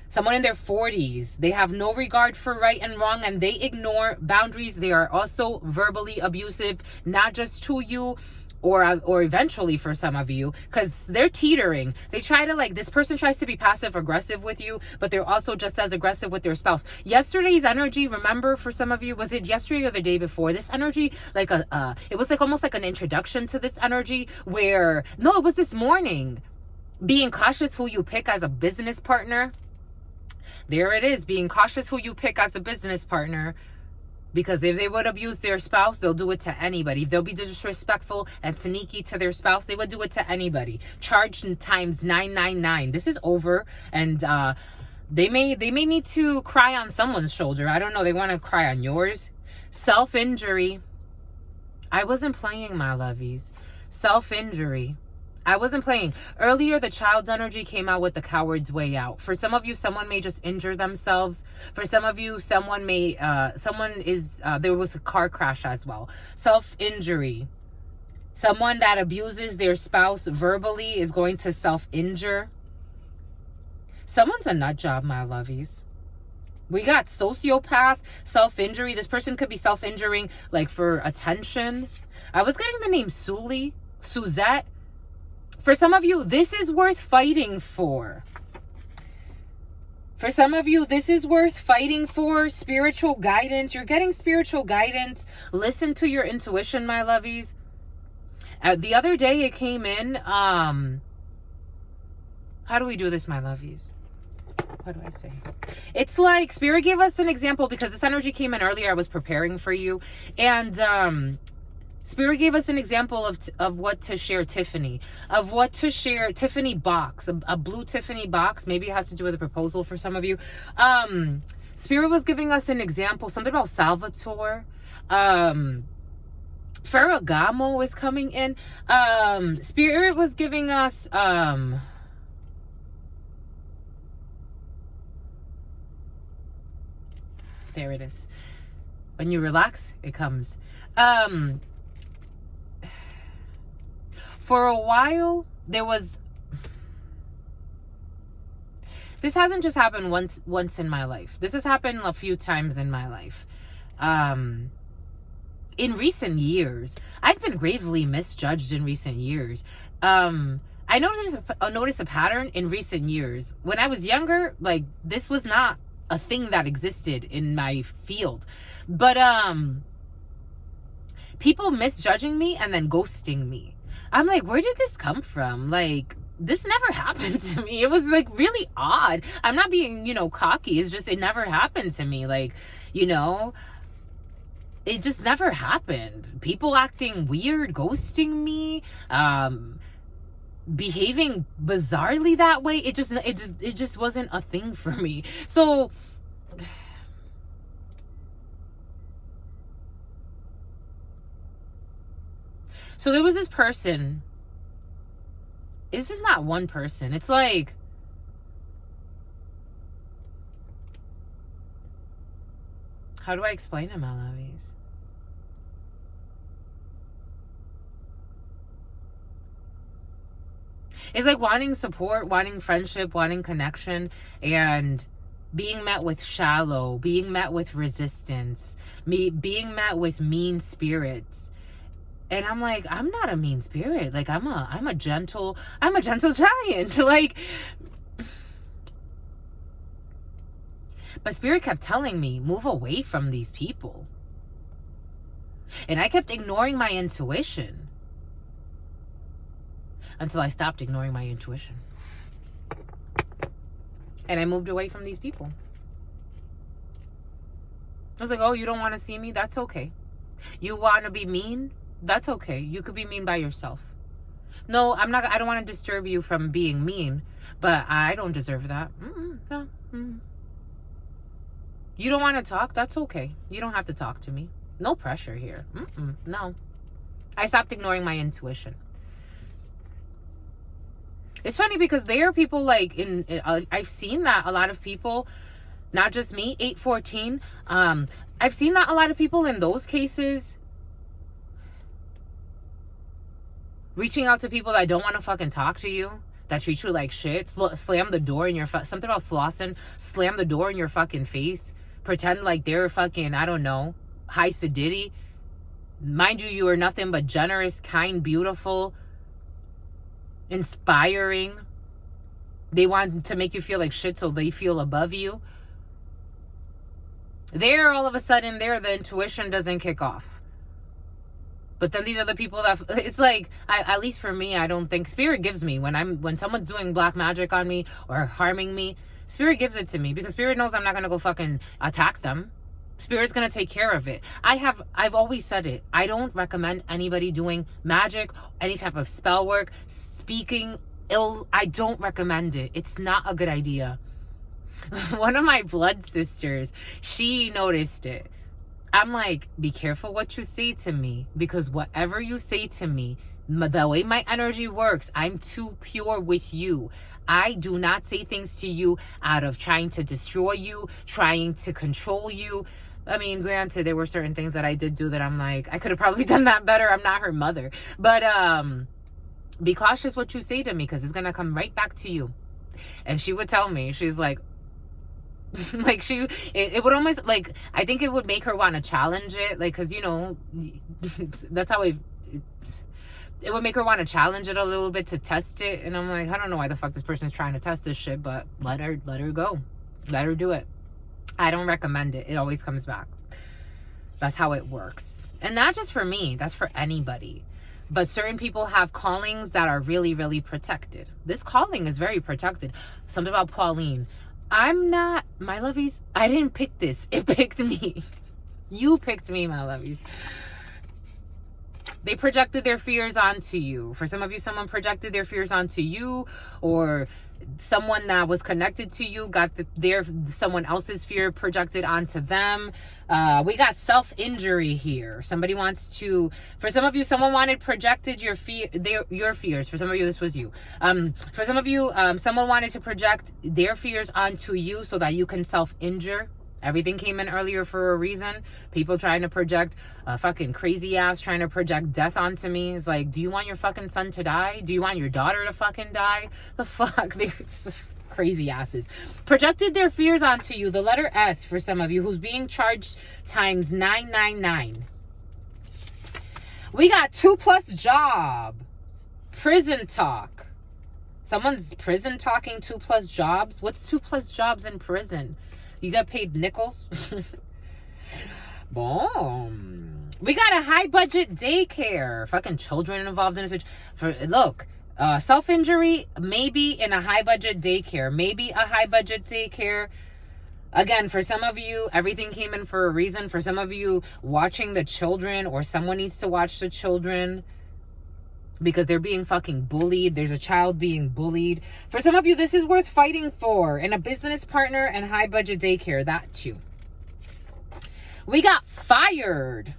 Someone in their 40s. They have no regard for right and wrong, and they ignore boundaries. They are also verbally abusive, not just to you, or eventually for some of you, because they're teetering. They try to, this person tries to be passive aggressive with you, but they're also just as aggressive with their spouse. Yesterday's energy, remember, for some of you, was it yesterday or the day before? This energy, it was almost like an introduction to this energy where, no, it was this morning. Being cautious who you pick as a business partner. There it is, being cautious who you pick as a business partner. Because if they would abuse their spouse, they'll do it to anybody. If they'll be disrespectful and sneaky to their spouse, they would do it to anybody. Charge times 999. This is over, and they may need to cry on someone's shoulder. I don't know. They want to cry on yours. Self-injury. I wasn't playing, my lovies. Self-injury. I wasn't playing. Earlier, the child's energy came out with the coward's way out. For some of you, someone may just injure themselves. For some of you, there was a car crash as well. Self-injury. Someone that abuses their spouse verbally is going to self-injure. Someone's a nut job, my lovies. We got sociopath, self-injury. This person could be self-injuring, for attention. I was getting the name Suzette. For some of you, this is worth fighting for. For some of you, this is worth fighting for. Spiritual guidance. You're getting spiritual guidance. Listen to your intuition, my lovies. The other day it came in. How do we do this, my lovies? What do I say? It's like Spirit gave us an example because this energy came in earlier. I was preparing for you. And Spirit gave us an example of what to share Tiffany. Tiffany box. A blue Tiffany box. Maybe it has to do with a proposal for some of you. Spirit was giving us an example. Something about Salvatore. Ferragamo is coming in. Spirit was giving us there it is. When you relax, it comes. For a while, there was... This hasn't just happened once in my life. This has happened a few times in my life. In recent years, I've been gravely misjudged in recent years. I noticed a pattern in recent years. When I was younger, like, this was not a thing that existed in my field. But people misjudging me and then ghosting me. I'm like, where did this come from? Like, this never happened to me. It was like really odd. I'm not being, cocky. It's just, it never happened to me. Like, it just never happened. People acting weird, ghosting me, behaving bizarrely that way. It just wasn't a thing for me. So there was this person. This is not one person. It's like, how do I explain it, my lovies? It's like wanting support, wanting friendship, wanting connection, and being met with shallow, being met with resistance, being met with mean spirits. And I'm like, I'm not a mean spirit. Like, I'm a gentle giant. Like, but spirit kept telling me, move away from these people. And I kept ignoring my intuition until I stopped ignoring my intuition. And I moved away from these people. I was like, oh, you don't want to see me? That's okay. You want to be mean? That's okay. You could be mean by yourself. No, I don't want to disturb you from being mean, but I don't deserve that. No. You don't want to talk? That's okay. You don't have to talk to me. No pressure here. No. I stopped ignoring my intuition. It's funny because there are people like I've seen that a lot of people, not just me, 814. I've seen that a lot of people in those cases reaching out to people that don't want to fucking talk to you, that treat you like shit, slam the door in your something about Slauson, slam the door in your fucking face, pretend like they're fucking, I don't know, high sedity. Mind you, you are nothing but generous, kind, beautiful, inspiring. They want to make you feel like shit so they feel above you. There, all of a sudden, the intuition doesn't kick off. But then these are the people that, it's like, at least for me, I don't think, spirit gives me, when someone's doing black magic on me or harming me, spirit gives it to me because spirit knows I'm not going to go fucking attack them. Spirit's going to take care of it. I've always said it. I don't recommend anybody doing magic, any type of spell work, speaking ill. I don't recommend it. It's not a good idea. One of my blood sisters, she noticed it. I'm like, be careful what you say to me, because whatever you say to me, the way my energy works, I'm too pure with you. I do not say things to you out of trying to destroy you, trying to control you. I mean, granted, there were certain things that I did do that I'm like, I could have probably done that better. I'm not her mother. But be cautious what you say to me, because it's going to come right back to you. And she would tell me, she's like, like it would almost, like, I think it would make her want to challenge it, like, because that's how it would make her want to challenge it a little bit to test it. And I'm like, I don't know why the fuck this person's trying to test this shit, but let her go, let her do it. I don't recommend it. It always comes back. That's how it works. And not just for me, that's for anybody. But certain people have callings that are really, really protected. This calling is very protected. Something about Pauline. I'm not, my lovies, I didn't pick this. It picked me. You picked me, my lovies. They projected their fears onto you. For some of you, someone projected their fears onto you, or someone that was connected to you got someone else's fear projected onto them. We got self-injury here. Somebody wants to, for some of you, someone projected your fears. For some of you, this was you. For some of you, someone wanted to project their fears onto you so that you can self-injure. Everything came in earlier for a reason. People trying to project fucking crazy ass, trying to project death onto me. It's like, do you want your fucking son to die? Do you want your daughter to fucking die? The fuck? These crazy asses. Projected their fears onto you. The letter S for some of you, who's being charged times 999. We got 2+ job. Prison talk. Someone's prison talking 2+ jobs. What's 2+ jobs in prison? You got paid nickels. Boom. We got a high budget daycare. Fucking children involved in it. Look, self-injury, maybe in a high budget daycare. Maybe a high budget daycare. Again, for some of you, everything came in for a reason. For some of you, watching the children, or someone needs to watch the children because they're being fucking bullied. There's a child being bullied. For some of you, this is worth fighting for. And a business partner and high budget daycare, that too. We got fired.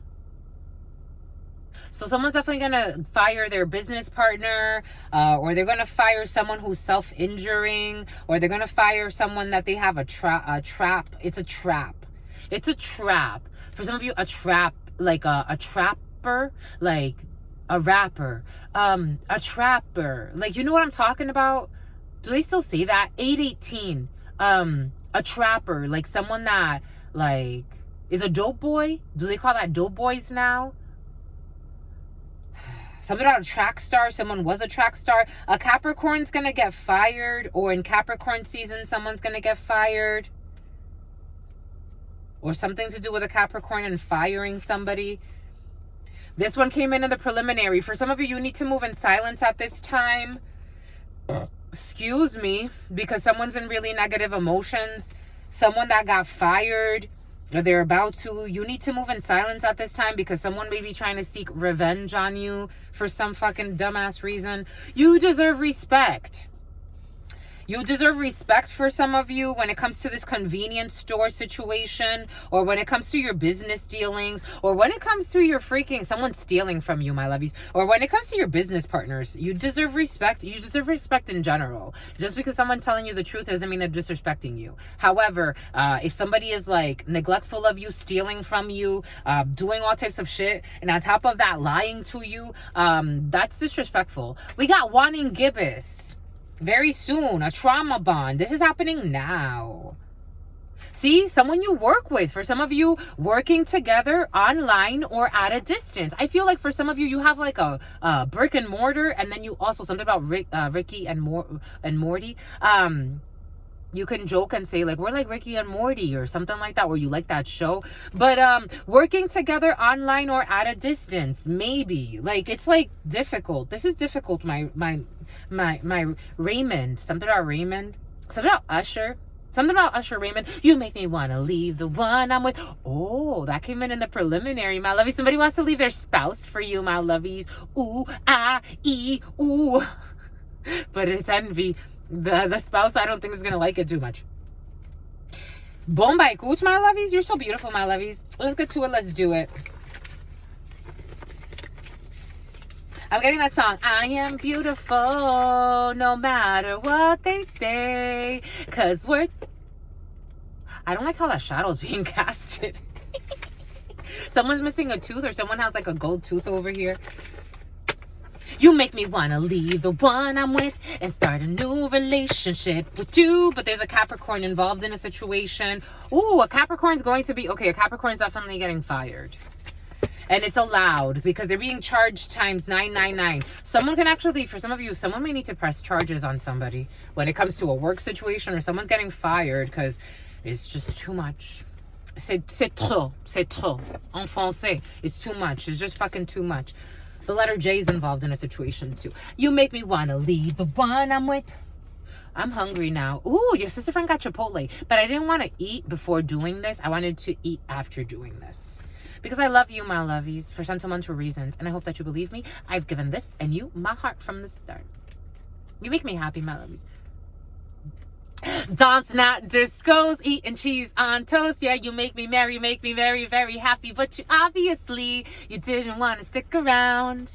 So someone's definitely going to fire their business partner, or they're going to fire someone who's self-injuring, or they're going to fire someone that they have a trap. It's a trap. It's a trap. For some of you, a trap, like a trapper, like a rapper, a trapper. Like, you know what I'm talking about? Do they still say that? 818. A trapper, like someone that, like, is a dope boy. Do they call that dope boys now? Something about a track star. Someone was a track star. A Capricorn's going to get fired, or in Capricorn season, someone's going to get fired. Or something to do with a Capricorn and firing somebody. This one came in the preliminary. For some of you, you need to move in silence at this time. Excuse me, because someone's in really negative emotions. Someone that got fired, or they're about to. You need to move in silence at this time because someone may be trying to seek revenge on you for some fucking dumbass reason. You deserve respect. You deserve respect, for some of you, when it comes to this convenience store situation, or when it comes to your business dealings, or when it comes to your someone stealing from you, my lovies, or when it comes to your business partners. You deserve respect. You deserve respect in general. Just because someone's telling you the truth doesn't mean they're disrespecting you. However, if somebody is like neglectful of you, stealing from you, doing all types of shit, and on top of that, lying to you, that's disrespectful. We got wanting gibbous. Very soon, a trauma bond. This is happening now. See, someone you work with. For some of you, working together online or at a distance. I feel like for some of you, you have like a brick and mortar, and then you also, something about Ricky and Morty. You can joke and say like, we're like Ricky and Morty or something like that, or you like that show. But working together online or at a distance, maybe. Like, it's like difficult. This is difficult, my Raymond. Something about Raymond. Something about Usher. Something about Usher Raymond. You make me want to leave the one I'm with. Oh, that came in the preliminary, my lovies. Somebody wants to leave their spouse for you, my lovies. Ooh, ah, ee, ooh. But it's envy. The spouse, I don't think is going to like it too much. Bombay Cooch, my lovies. You're so beautiful, my lovies. Let's get to it. Let's do it. I'm getting that song. I am beautiful no matter what they say. Because words... I don't like how that shadow's being casted. Someone's missing a tooth, or someone has like a gold tooth over here. You make me want to leave the one I'm with and start a new relationship with you. But there's a Capricorn involved in a situation. Ooh, a Capricorn's going to be... Okay, a Capricorn's definitely getting fired. And it's allowed because they're being charged times 999. Someone can actually, for some of you, someone may need to press charges on somebody when it comes to a work situation, or someone's getting fired because it's just too much. C'est trop. C'est trop. En français. It's too much. It's just fucking too much. The letter J is involved in a situation too. You make me want to leave the one I'm with. I'm hungry now. Ooh, your sister friend got Chipotle. But I didn't want to eat before doing this. I wanted to eat after doing this. Because I love you, my lovies, for sentimental reasons. And I hope that you believe me. I've given this and you my heart from the start. You make me happy, my lovies. Dancing at discos, eating cheese on toast. Yeah, you make me merry, make me very, very happy. But you didn't want to stick around.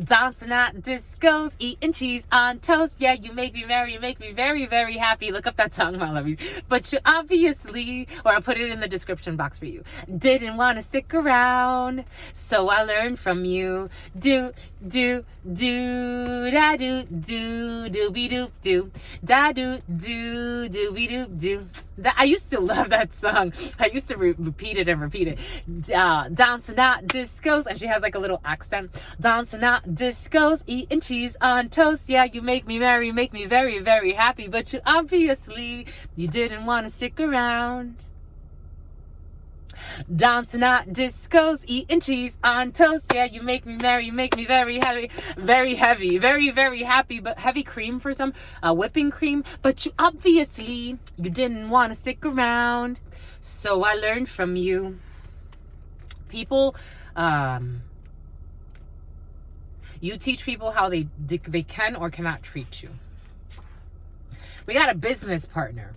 Dancing at discos, eating cheese on toast. Yeah, you make me merry, make me very, very happy. Look up that song, my lovies. But you obviously, or I'll put it in the description box for you, didn't want to stick around. So I learned from you. Do, da do, be doop do. Da do, be doop do. I used to love that song. I used to repeat it and repeat it. Dancing at discos, and she has like a little accent. Dancing at discos, eating cheese on toast. Yeah, you make me merry, make me very, very happy. But you didn't want to stick around. Dancing at discos, eating cheese on toast. Yeah, you make me merry, make me very heavy, very heavy, very, very happy, but heavy cream for some, whipping cream. But you didn't want to stick around. So I learned from you. People, you teach people how they can or cannot treat you. We got a business partner.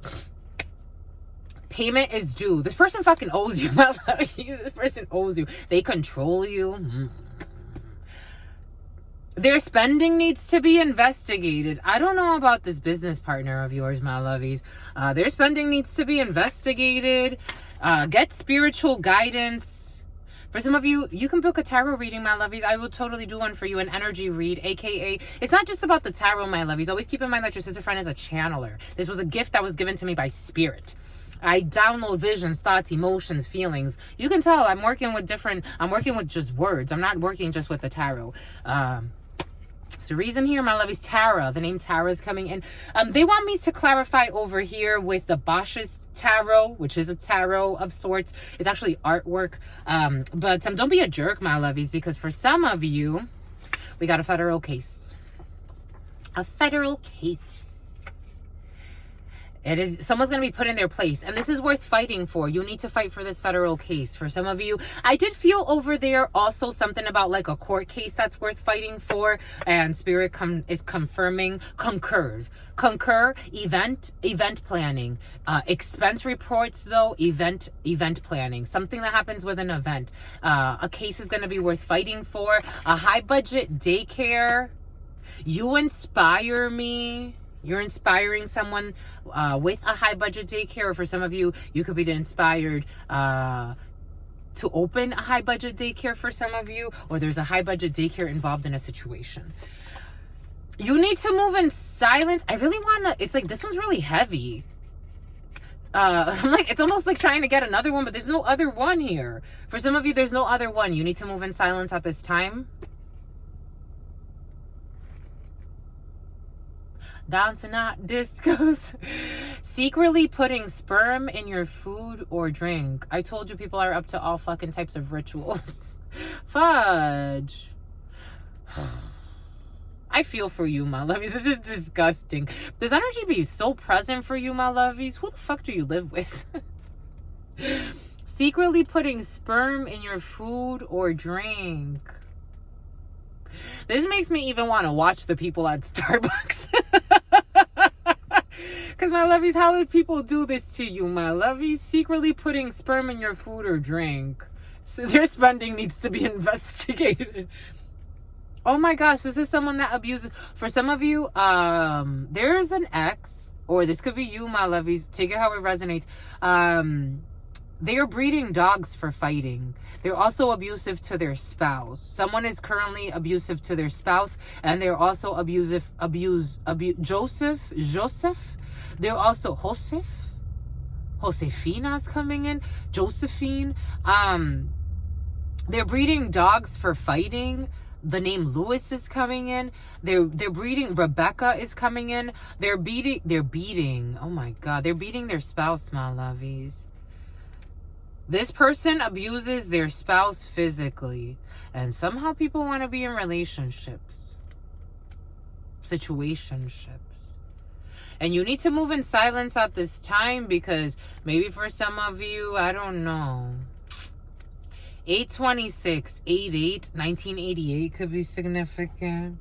Payment is due. This person fucking owes you. This person owes you. They control you. Their spending needs to be investigated. I don't know about this business partner of yours, my lovies. Their spending needs to be investigated. Get spiritual guidance. For some of you, you can book a tarot reading, my lovies. I will totally do one for you, an energy read, aka, it's not just about the tarot, my lovies. Always keep in mind that your sister friend is a channeler. This was a gift that was given to me by spirit. I download visions, thoughts, emotions, feelings. You can tell I'm working with just words. I'm not working just with the tarot. It's the reason here, my lovies, Tara. The name Tara is coming in. They want me to clarify over here with the Bosch's tarot, which is a tarot of sorts. It's actually artwork. But don't be a jerk, my lovies, because for some of you, we got a federal case. A federal case. It is, someone's going to be put in their place, and this is worth fighting for. You need to fight for this federal case. For some of you, I did feel over there also something about like a court case that's worth fighting for, and Spirit is confirming, concur, event planning, expense reports though, event planning, something that happens with an event. A case is going to be worth fighting for. A high budget daycare. You inspire me. You're inspiring someone with a high budget daycare. Or for some of you, you could be inspired to open a high budget daycare for some of you. Or there's a high budget daycare involved in a situation. You need to move in silence. I really want to, it's like, this one's really heavy. I'm like, it's almost like trying to get another one, but there's no other one here. For some of you, there's no other one. You need to move in silence at this time. Dancing at discos. Secretly putting sperm in your food or drink. I told you people are up to all fucking types of rituals. Fudge. I feel for you, my lovies. This is disgusting. This energy be so present for you, my lovies. Who the fuck do you live with? Secretly putting sperm in your food or drink. This makes me even want to watch the people at Starbucks. Because, my lovies, how did people do this to you, my lovies? Secretly putting sperm in your food or drink. So their spending needs to be investigated. Oh my gosh, this is someone that abuses. For some of you, there's an ex, or this could be you, my lovies. Take it how it resonates. They are breeding dogs for fighting. They're also abusive to their spouse. Someone is currently abusive to their spouse, and they're also Joseph. They're also Josefina's coming in. Josephine. They're breeding dogs for fighting. The name Lewis is coming in. They're breeding. Rebecca is coming in. They're beating. Oh my God. They're beating their spouse, my lovies. This person abuses their spouse physically, and somehow people want to be in relationships, situationships. And you need to move in silence at this time, because maybe for some of you, I don't know. 826, 88, 1988 could be significant.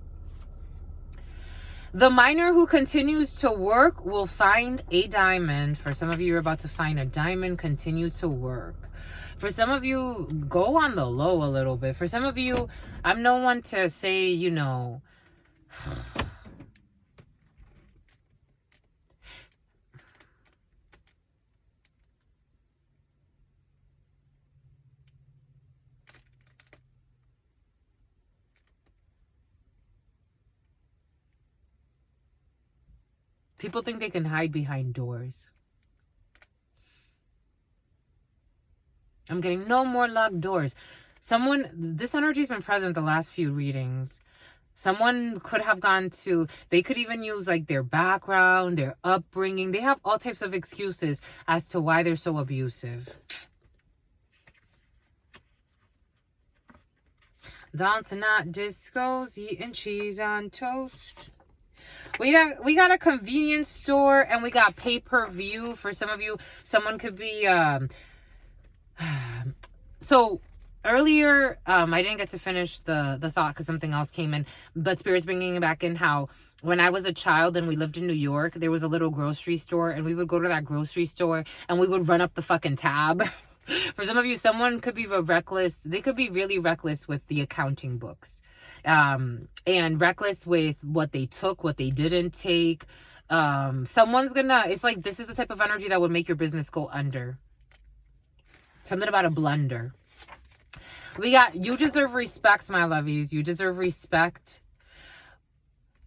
The miner who continues to work will find a diamond. For some of you, you're about to find a diamond. Continue to work. For some of you, go on the low a little bit. For some of you, I'm no one to say, you know, people think they can hide behind doors. I'm getting no more locked doors. Someone, this energy's been present the last few readings. Someone could have gone to, they could even use like their background, their upbringing. They have all types of excuses as to why they're so abusive. Dancing at discos, eating cheese on toast. We got a convenience store and we got pay-per-view. For some of you, someone could be so earlier I didn't get to finish the thought because something else came in, but Spirit's bringing it back in how when I was a child and we lived in New York, there was a little grocery store and we would go to that grocery store and we would run up the fucking tab. For some of you, someone could be reckless. They could be really reckless with the accounting books, and reckless with what they took, what they didn't take. Someone's gonna, it's like, this is the type of energy that would make your business go under. Something about a blunder. We got, you deserve respect, my lovies. You deserve respect.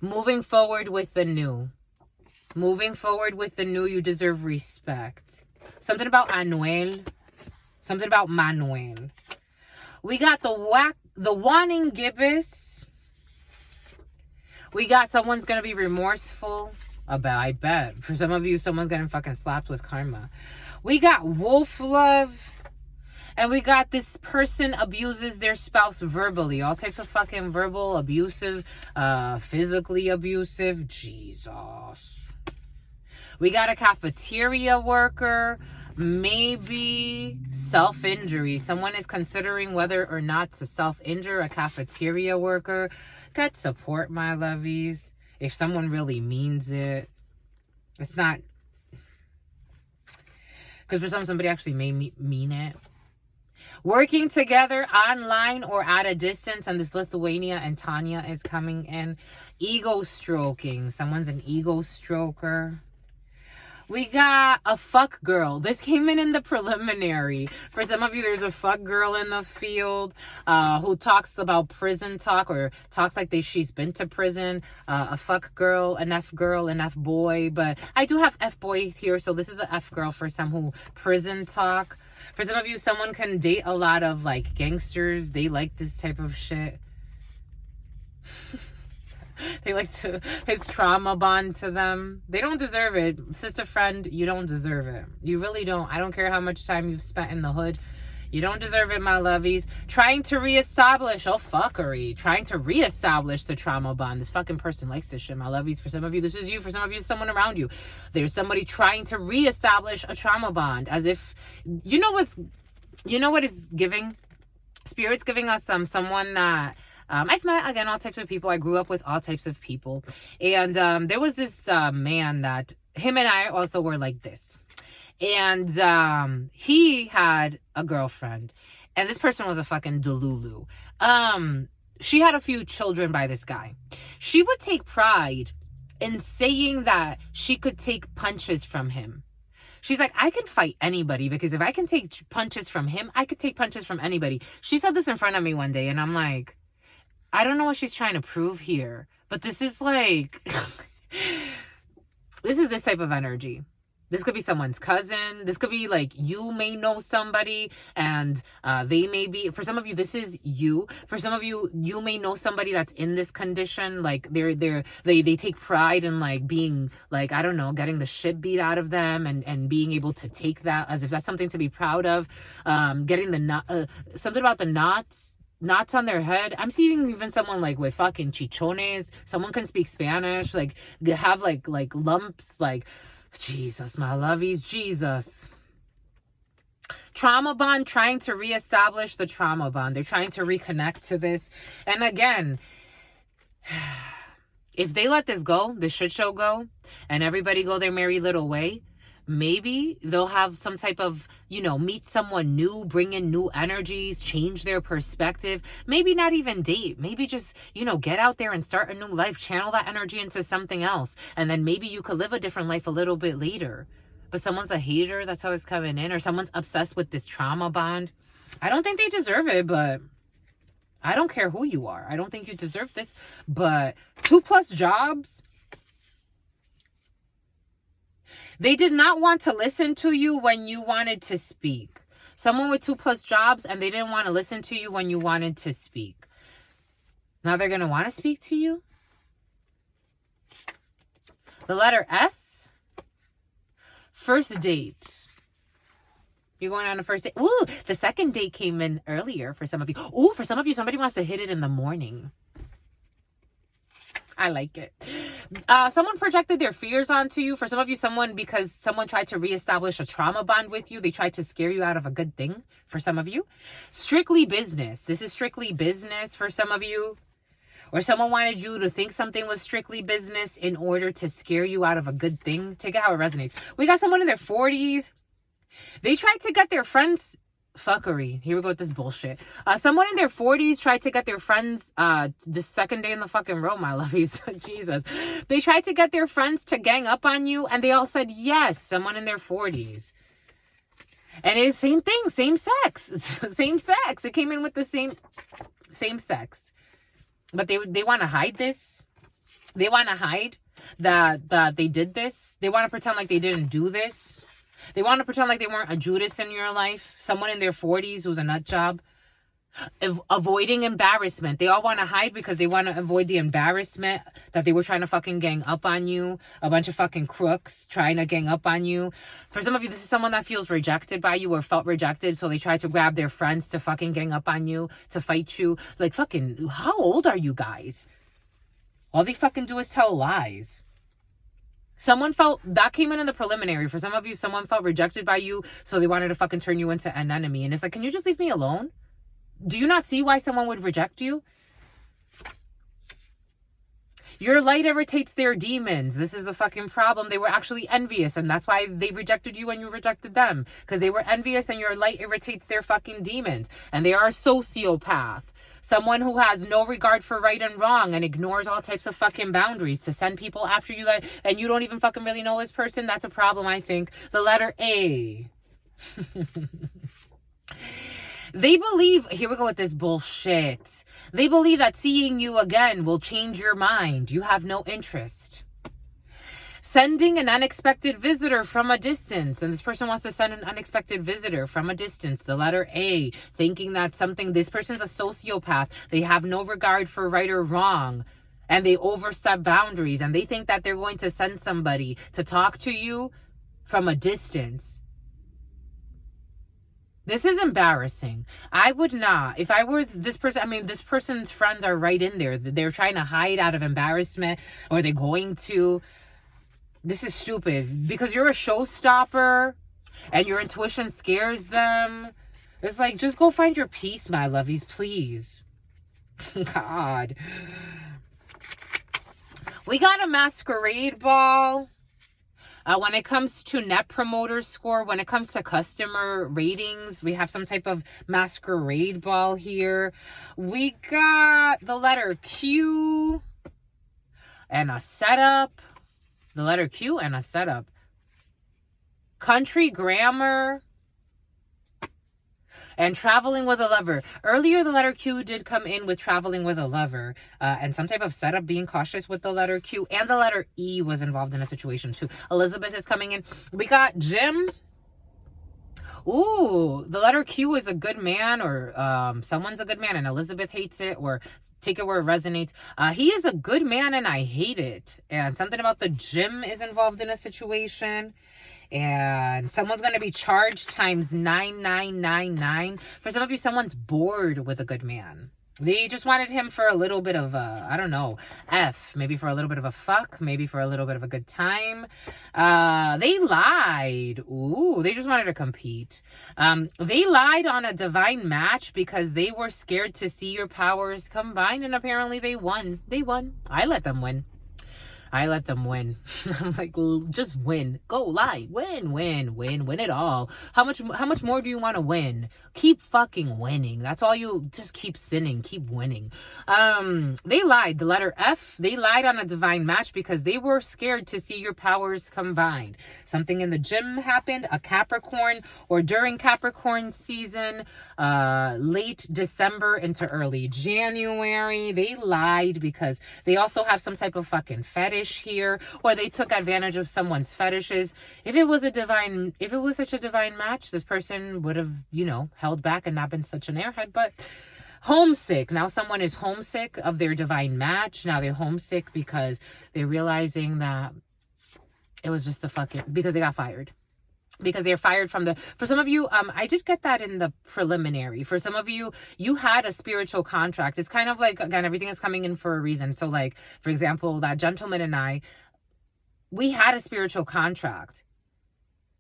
Moving forward with the new. Moving forward with the new, you deserve respect. Something about Anuel. Something about Manuel. We got the wanting gibbous. We got someone's going to be remorseful. I bet. For some of you, someone's getting fucking slapped with karma. We got wolf love. And we got this person abuses their spouse verbally. All types of fucking verbal, abusive, physically abusive. Jesus. We got a cafeteria worker. Maybe self-injury. Someone is considering whether or not to self-injure. A cafeteria worker. Get support, my lovies. If someone really means it. It's not. Because for somebody actually may mean it. Working together online or at a distance. And this Lithuania and Tanya is coming in. Ego stroking. Someone's an ego stroker. We got a fuck girl. This came in the preliminary. For some of you, there's a fuck girl in the field who talks about prison talk or talks like she's been to prison. A fuck girl, an F girl, an F boy. But I do have F boy here, so this is a F girl for some who prison talk. For some of you, someone can date a lot of like gangsters. They like this type of shit. They like to, his trauma bond to them. They don't deserve it. Sister friend, you don't deserve it. You really don't. I don't care how much time you've spent in the hood. You don't deserve it, my lovies. Trying to reestablish, fuckery. Trying to reestablish the trauma bond. This fucking person likes this shit, my lovies. For some of you, this is you. For some of you, it's someone around you. There's somebody trying to reestablish a trauma bond. As if, you know what is giving? Spirit's giving us someone that, I've met, again, all types of people. I grew up with all types of people. And there was this man that, him and I also were like this. And he had a girlfriend. And this person was a fucking delulu. She had a few children by this guy. She would take pride in saying that she could take punches from him. She's like, I can fight anybody because if I can take punches from him, I could take punches from anybody. She said this in front of me one day. And I'm like, I don't know what she's trying to prove here, but this is like, this is this type of energy. This could be someone's cousin. This could be like, you may know somebody and they may be, for some of you, this is you. For some of you, you may know somebody that's in this condition. Like they take pride in like being like, I don't know, getting the shit beat out of them and being able to take that as if that's something to be proud of. Getting the, something about the knots on their head. I'm seeing even someone like with fucking chichones. Someone can speak Spanish, like they have like lumps, like Jesus, my lovies, Jesus. Trauma bond, trying to reestablish the trauma bond. They're trying to reconnect to this. And again, if they let this go, this shit show go, and everybody go their merry little way, maybe they'll have some type of, meet someone new, bring in new energies, change their perspective. Maybe not even date. Maybe just, get out there and start a new life, channel that energy into something else. And then maybe you could live a different life a little bit later. But someone's a hater, that's always coming in, or someone's obsessed with this trauma bond. I don't think they deserve it, but I don't care who you are. I don't think you deserve this. But 2+ jobs. They did not want to listen to you when you wanted to speak. Someone with 2+ jobs, and they didn't want to listen to you when you wanted to speak. Now they're going to want to speak to you. The letter S. First date. You're going on a first date. Ooh, the second date came in earlier for some of you. Ooh, for some of you, somebody wants to hit it in the morning. I like it. Someone projected their fears onto you. For some of you, because someone tried to reestablish a trauma bond with you. They tried to scare you out of a good thing for some of you. Strictly business. This is strictly business for some of you. Or someone wanted you to think something was strictly business in order to scare you out of a good thing. Take it how it resonates. We got someone in their 40s. They tried to get their friends... Fuckery. Here we go with this bullshit. Someone in their 40s tried to get their friends... the second day in the fucking row, my lovies. Jesus. They tried to get their friends to gang up on you, and they all said yes. Someone in their 40s. And it's same thing. Same sex. Same sex. It came in with the same sex. But they want to hide this. They want to hide that they did this. They want to pretend like they didn't do this. They want to pretend like they weren't a Judas in your life. Someone in their 40s who's a nut job. Avoiding embarrassment. They all want to hide because they want to avoid the embarrassment that they were trying to fucking gang up on you. A bunch of fucking crooks trying to gang up on you. For some of you, this is someone that feels rejected by you or felt rejected. So they try to grab their friends to fucking gang up on you, to fight you. Like, fucking, how old are you guys? All they fucking do is tell lies. Someone felt, that came in the preliminary. For some of you, someone felt rejected by you. So they wanted to fucking turn you into an enemy. And it's like, can you just leave me alone? Do you not see why someone would reject you? Your light irritates their demons. This is the fucking problem. They were actually envious, and that's why they rejected you and you rejected them. Because they were envious and your light irritates their fucking demons. And they are a sociopath. Someone who has no regard for right and wrong and ignores all types of fucking boundaries to send people after you and you don't even fucking really know this person. That's a problem, I think. The letter A. They believe, here we go with this bullshit. They believe that seeing you again will change your mind. You have no interest. Sending an unexpected visitor from a distance. And this person wants to send an unexpected visitor from a distance. The letter A. Thinking that this person's a sociopath. They have no regard for right or wrong. And they overstep boundaries. And they think that they're going to send somebody to talk to you from a distance. This is embarrassing. I would not. If I were this person, this person's friends are right in there. They're trying to hide out of embarrassment, or they're going to. This is stupid. Because you're a showstopper and your intuition scares them. It's like, just go find your peace, my lovies, please. God. We got a masquerade ball. When it comes to net promoter score, when it comes to customer ratings, we have some type of masquerade ball here. We got the letter Q and a setup. The letter Q and a setup. Country grammar. And traveling with a lover. Earlier, the letter Q did come in with traveling with a lover. And some type of setup, being cautious with the letter Q. And the letter E was involved in a situation too. Elizabeth is coming in. We got Jim. Ooh, the letter Q is a good man, or someone's a good man and Elizabeth hates it, or take it where it resonates. He is a good man and I hate it. And something about the Jim is involved in a situation. And someone's going to be charged times 9999. For some of you, someone's bored with a good man. They just wanted him for a little bit of a, I don't know, F. Maybe for a little bit of a fuck. Maybe for a little bit of a good time. They lied. Ooh, they just wanted to compete. They lied on a divine match because they were scared to see your powers combined, and apparently they won. They won. I let them win. I let them win. I'm like, just win. Go lie. Win it all. How much more do you want to win? Keep fucking winning. That's all you, just keep sinning. Keep winning. They lied. The letter F, they lied on a divine match because they were scared to see your powers combined. Something in the gym happened, a Capricorn, or during Capricorn season, late December into early January. They lied because they also have some type of fucking fetish here, or they took advantage of someone's fetishes. If it was such a divine match, this person would have, held back and not been such an airhead. But homesick. Now someone is homesick of their divine match. Now they're homesick because they're realizing that it was just because they got fired. Because they're fired for some of you, I did get that in the preliminary. For some of you, you had a spiritual contract. It's kind of like, again, everything is coming in for a reason. So like, for example, that gentleman and I, we had a spiritual contract.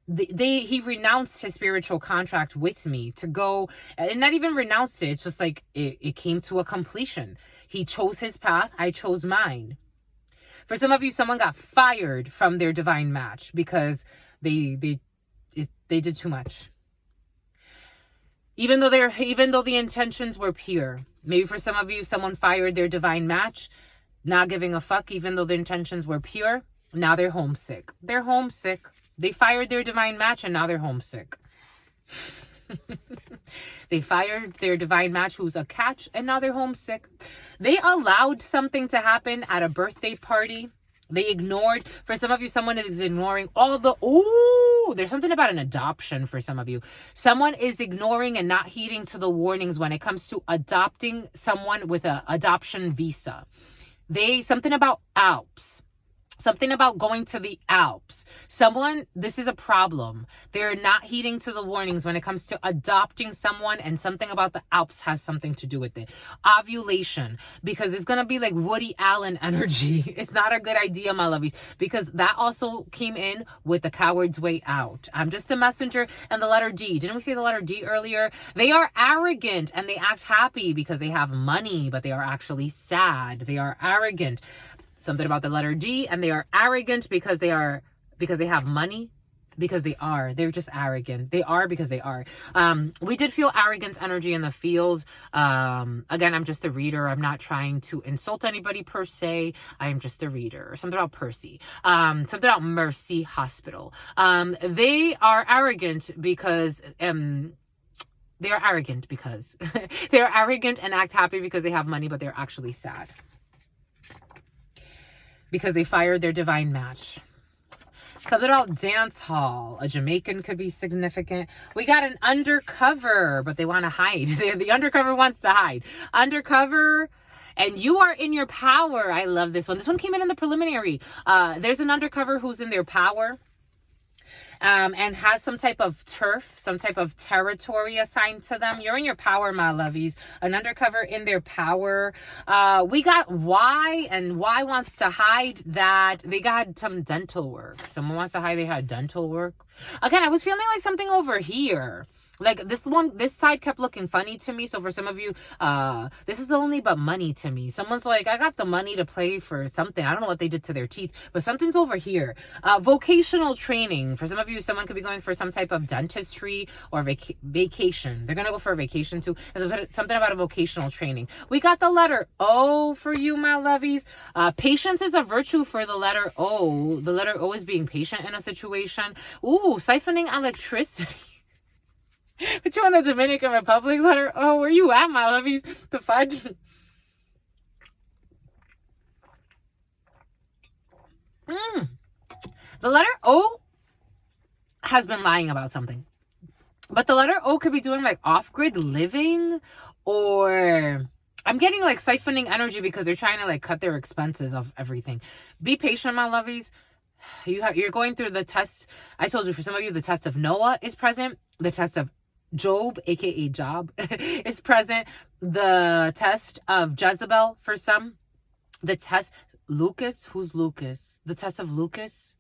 He renounced his spiritual contract with me to go, and not even renounced it. It's just like, it came to a completion. He chose his path. I chose mine. For some of you, someone got fired from their divine match because they did too much. Even though the intentions were pure. Maybe for some of you, someone fired their divine match, not giving a fuck, even though the intentions were pure. Now they're homesick. They're homesick. They fired their divine match and now they're homesick. They fired their divine match who's a catch and now they're homesick. They allowed something to happen at a birthday party. They ignored. For some of you, someone is ignoring all the, there's something about an adoption for some of you. Someone is ignoring and not heeding to the warnings when it comes to adopting someone with an adoption visa. Something about Alps. Something about going to the Alps. This is a problem. They're not heeding to the warnings when it comes to adopting someone, and something about the Alps has something to do with it. Ovulation, because it's going to be like Woody Allen energy. It's not a good idea, my lovies, because that also came in with the coward's way out. I'm just the messenger. And the letter D. Didn't we say the letter D earlier? They are arrogant and they act happy because they have money, but they are actually sad. They are arrogant. Something about the letter D, and they are arrogant because they have money, because they're just arrogant. They are because they are. We did feel arrogance energy in the field. Again, I'm just the reader. I'm not trying to insult anybody per se. I am just the reader. Something about Percy. Something about Mercy Hospital. They are arrogant because they are arrogant and act happy because they have money, but they're actually sad. Because they fired their divine match. Something about dance hall. A Jamaican could be significant. We got an undercover, but they want to hide. The undercover wants to hide. Undercover, and you are in your power. I love this one. This one came in the preliminary. There's an undercover who's in their power. And has some type of turf, some type of territory assigned to them. You're in your power, my lovies. An undercover in their power. We got Y, and Y wants to hide that they got some dental work. Someone wants to hide they had dental work. Again, I was feeling like something over here. Like this side kept looking funny to me. So for some of you, this is only but money to me. Someone's like, I got the money to play for something. I don't know what they did to their teeth, but something's over here. Vocational training. For some of you, someone could be going for some type of dentistry or vacation. They're going to go for a vacation too. There's something about a vocational training. We got the letter O for you, my lovies. Patience is a virtue for the letter O. The letter O is being patient in a situation. Ooh, siphoning electricity. Put you on the Dominican Republic letter. Oh, where you at, my lovies? The fudge. The letter O has been lying about something. But the letter O could be doing like off-grid living, or I'm getting like siphoning energy because they're trying to like cut their expenses of everything. Be patient, my lovies. You're going through the test. I told you, for some of you, the test of Noah is present. The test of Job, aka Job, is present. The test of Jezebel for some. The test Lucas. Who's Lucas? The test of Lucas.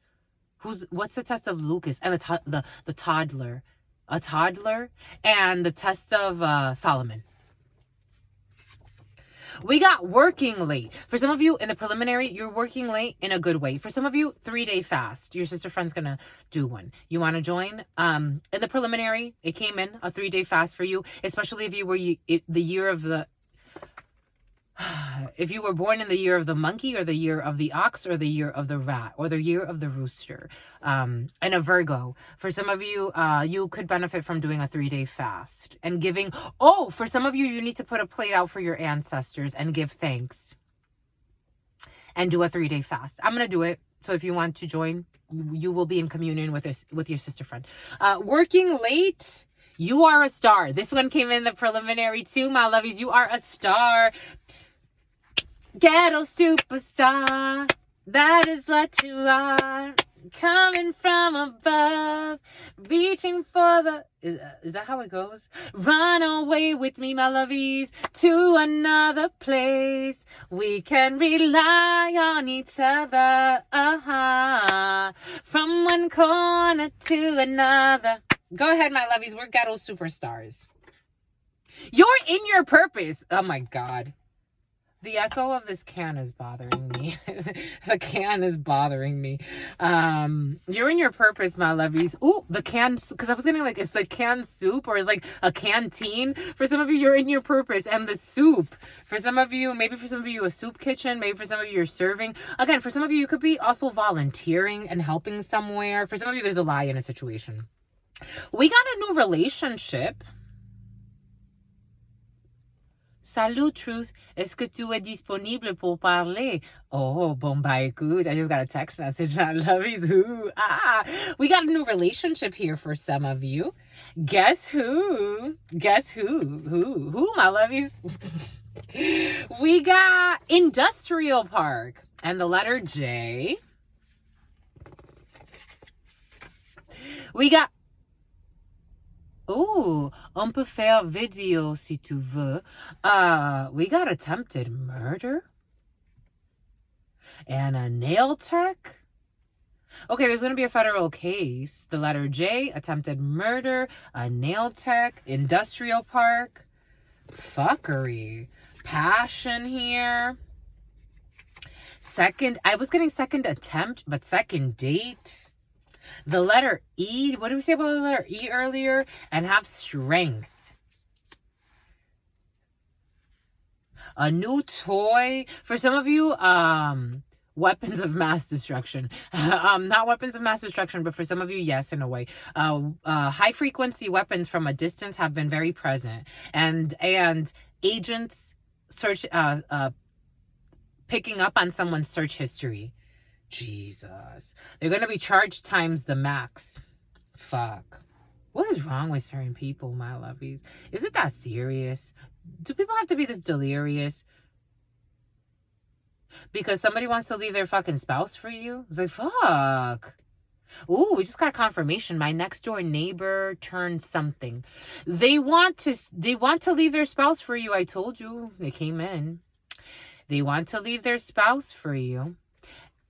What's the test of Lucas? And the toddler, a toddler, and the test of Solomon. We got working late. For some of you in the preliminary, you're working late in a good way. For some of you, 3-day fast. Your sister friend's gonna do one. You want to join? In the preliminary, it came in a 3-day fast for you, especially if you were the year of the. If you were born in the year of the monkey or the year of the ox or the year of the rat or the year of the rooster, and a Virgo, for some of you, you could benefit from doing a 3-day fast and giving. Oh, for some of you, you need to put a plate out for your ancestors and give thanks and do a 3-day fast. I'm going to do it. So if you want to join, you will be in communion with your sister friend. Working late. You are a star. This one came in the preliminary too, my lovies. You are a star. Ghetto superstar, that is what you are. Coming from above, reaching for the... Is that how it goes? Run away with me, my lovies, to another place. We can rely on each other. From one corner to another. Go ahead, my lovies. We're ghetto superstars. You're in your purpose. Oh, my God. The echo of this can is bothering me. The can is bothering me. You're in your purpose, my lovies. Ooh, the can, because I was getting like, it's the canned soup or it's like a canteen. For some of you, you're in your purpose. And the soup, for some of you, maybe for some of you, a soup kitchen. Maybe for some of you, you're serving. Again, for some of you, you could be also volunteering and helping somewhere. For some of you, there's a lie in a situation. We got a new relationship. Salut, Truth. Est-ce que tu es disponible pour parler? Oh, bon, bah, écoute. I just got a text message. I love you. We got a new relationship here for some of you. Guess who? Guess who? Who, my lovies? We got Industrial Park and the letter J. We got... Ooh, on peut faire vidéo si tu veux. We got attempted murder and a nail tech. Okay, there's going to be a federal case. The letter J, attempted murder, a nail tech, industrial park, fuckery, passion here. I was getting second attempt, but second date. The letter E, what did we say about the letter E earlier? And have strength. A new toy. For some of you, weapons of mass destruction. Not weapons of mass destruction, but for some of you, yes, in a way. High frequency weapons from a distance have been very present. And agents search, picking up on someone's search history. Jesus. They're going to be charged times the max. Fuck. What is wrong with certain people, my lovies? Is it that serious? Do people have to be this delirious? Because somebody wants to leave their fucking spouse for you? It's like, fuck. Ooh, we just got confirmation. My next door neighbor turned something. They want to leave their spouse for you. I told you. They came in. They want to leave their spouse for you.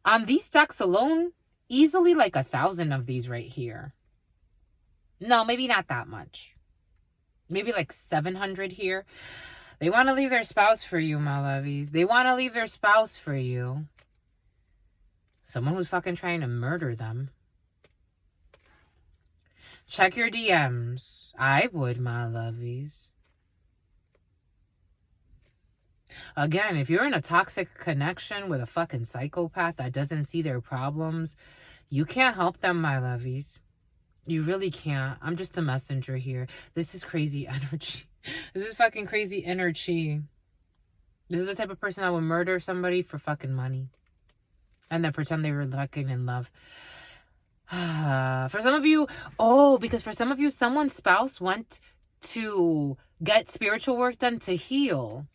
On these stacks alone, easily like 1,000 of these right here. No, maybe not that much. Maybe like 700 here. They want to leave their spouse for you, my lovies. They want to leave their spouse for you. Someone who's fucking trying to murder them. Check your DMs. I would, my lovies. Again, if you're in a toxic connection with a fucking psychopath that doesn't see their problems, you can't help them, my lovies. You really can't. I'm just the messenger here. This is crazy energy. This is fucking crazy energy. This is the type of person that would murder somebody for fucking money. And then pretend they were fucking in love. For some of you, because for some of you, someone's spouse went to get spiritual work done to heal.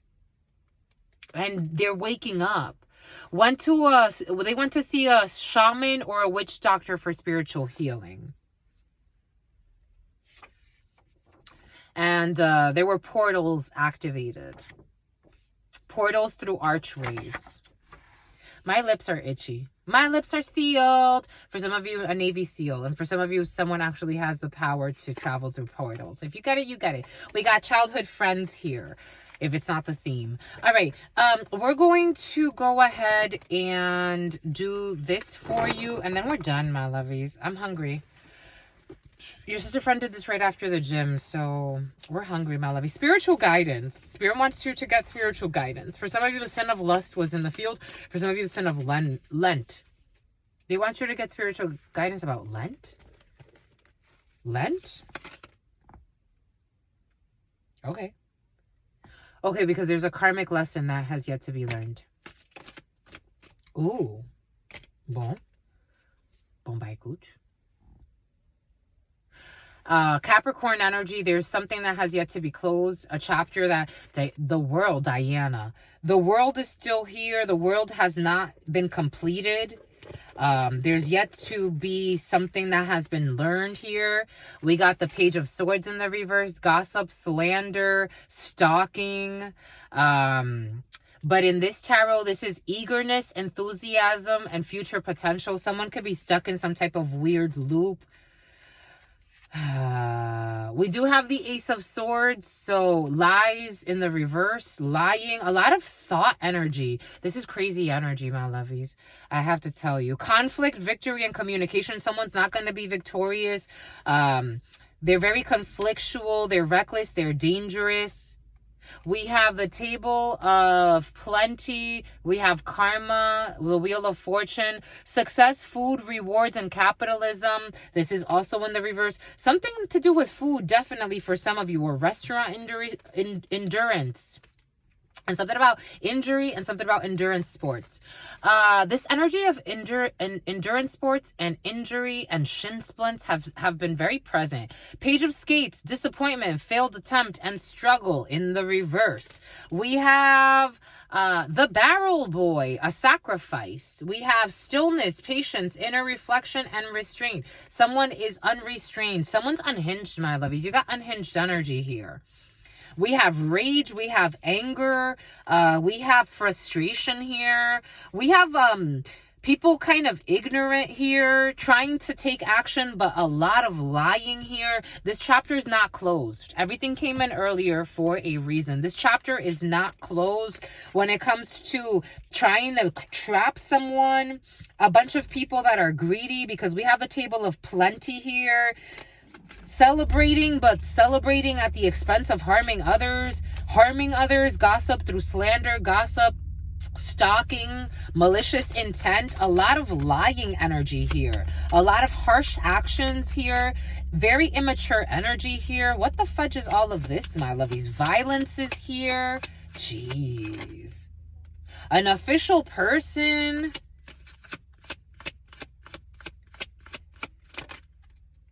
And they're waking up. They went to see a shaman or a witch doctor for spiritual healing. And there were portals activated. Portals through archways. My lips are itchy. My lips are sealed. For some of you, a Navy SEAL. And for some of you, someone actually has the power to travel through portals. If you get it, you get it. We got childhood friends here, if it's not the theme. All right. We're going to go ahead and do this for you. And then we're done, my lovies. I'm hungry. Your sister friend did this right after the gym, so we're hungry, my lovey. Spiritual guidance. Spirit wants you to get spiritual guidance. For some of you, the sin of lust was in the field. For some of you, the sin of Lent. They want you to get spiritual guidance about Lent? Lent? Okay. Okay, because there's a karmic lesson that has yet to be learned. Ooh. Bon. Bon, bah, écoute. Capricorn energy, there's something that has yet to be closed, a chapter that the world, Diana, the world is still here, the world has not been completed. There's yet to be something that has been learned here. We got the Page of Swords in the reverse, gossip, slander, stalking. But in this tarot, this is eagerness, enthusiasm, and future potential. Someone could be stuck in some type of weird loop. We do have the Ace of Swords, so lies in the reverse, lying, a lot of thought energy. This is crazy energy, my lovies. I have to tell you. Conflict, victory, and communication. Someone's not going to be victorious. They're very conflictual. They're reckless. They're dangerous. We have the Table of Plenty. We have Karma, the Wheel of Fortune, success, food, rewards, and capitalism. This is also in the reverse. Something to do with food, definitely for some of you, or restaurant endurance. And something about injury and something about endurance sports. This energy of endurance sports and injury and shin splints have been very present. Page of Skates, disappointment, failed attempt, and struggle in the reverse. We have the Barrel Boy, a sacrifice. We have stillness, patience, inner reflection, and restraint. Someone is unrestrained. Someone's unhinged, my lovies. You got unhinged energy here. We have rage, we have anger, we have frustration here. We have people kind of ignorant here, trying to take action, but a lot of lying here. This chapter is not closed. Everything came in earlier for a reason. This chapter is not closed when it comes to trying to trap someone. A bunch of people that are greedy, because we have the Table of Plenty here. Celebrating, but celebrating at the expense of harming others, gossip through slander, gossip, stalking, malicious intent, a lot of lying energy here, a lot of harsh actions here, very immature energy here. What the fudge is all of this, my lovies? Violence is here. Jeez. An official person.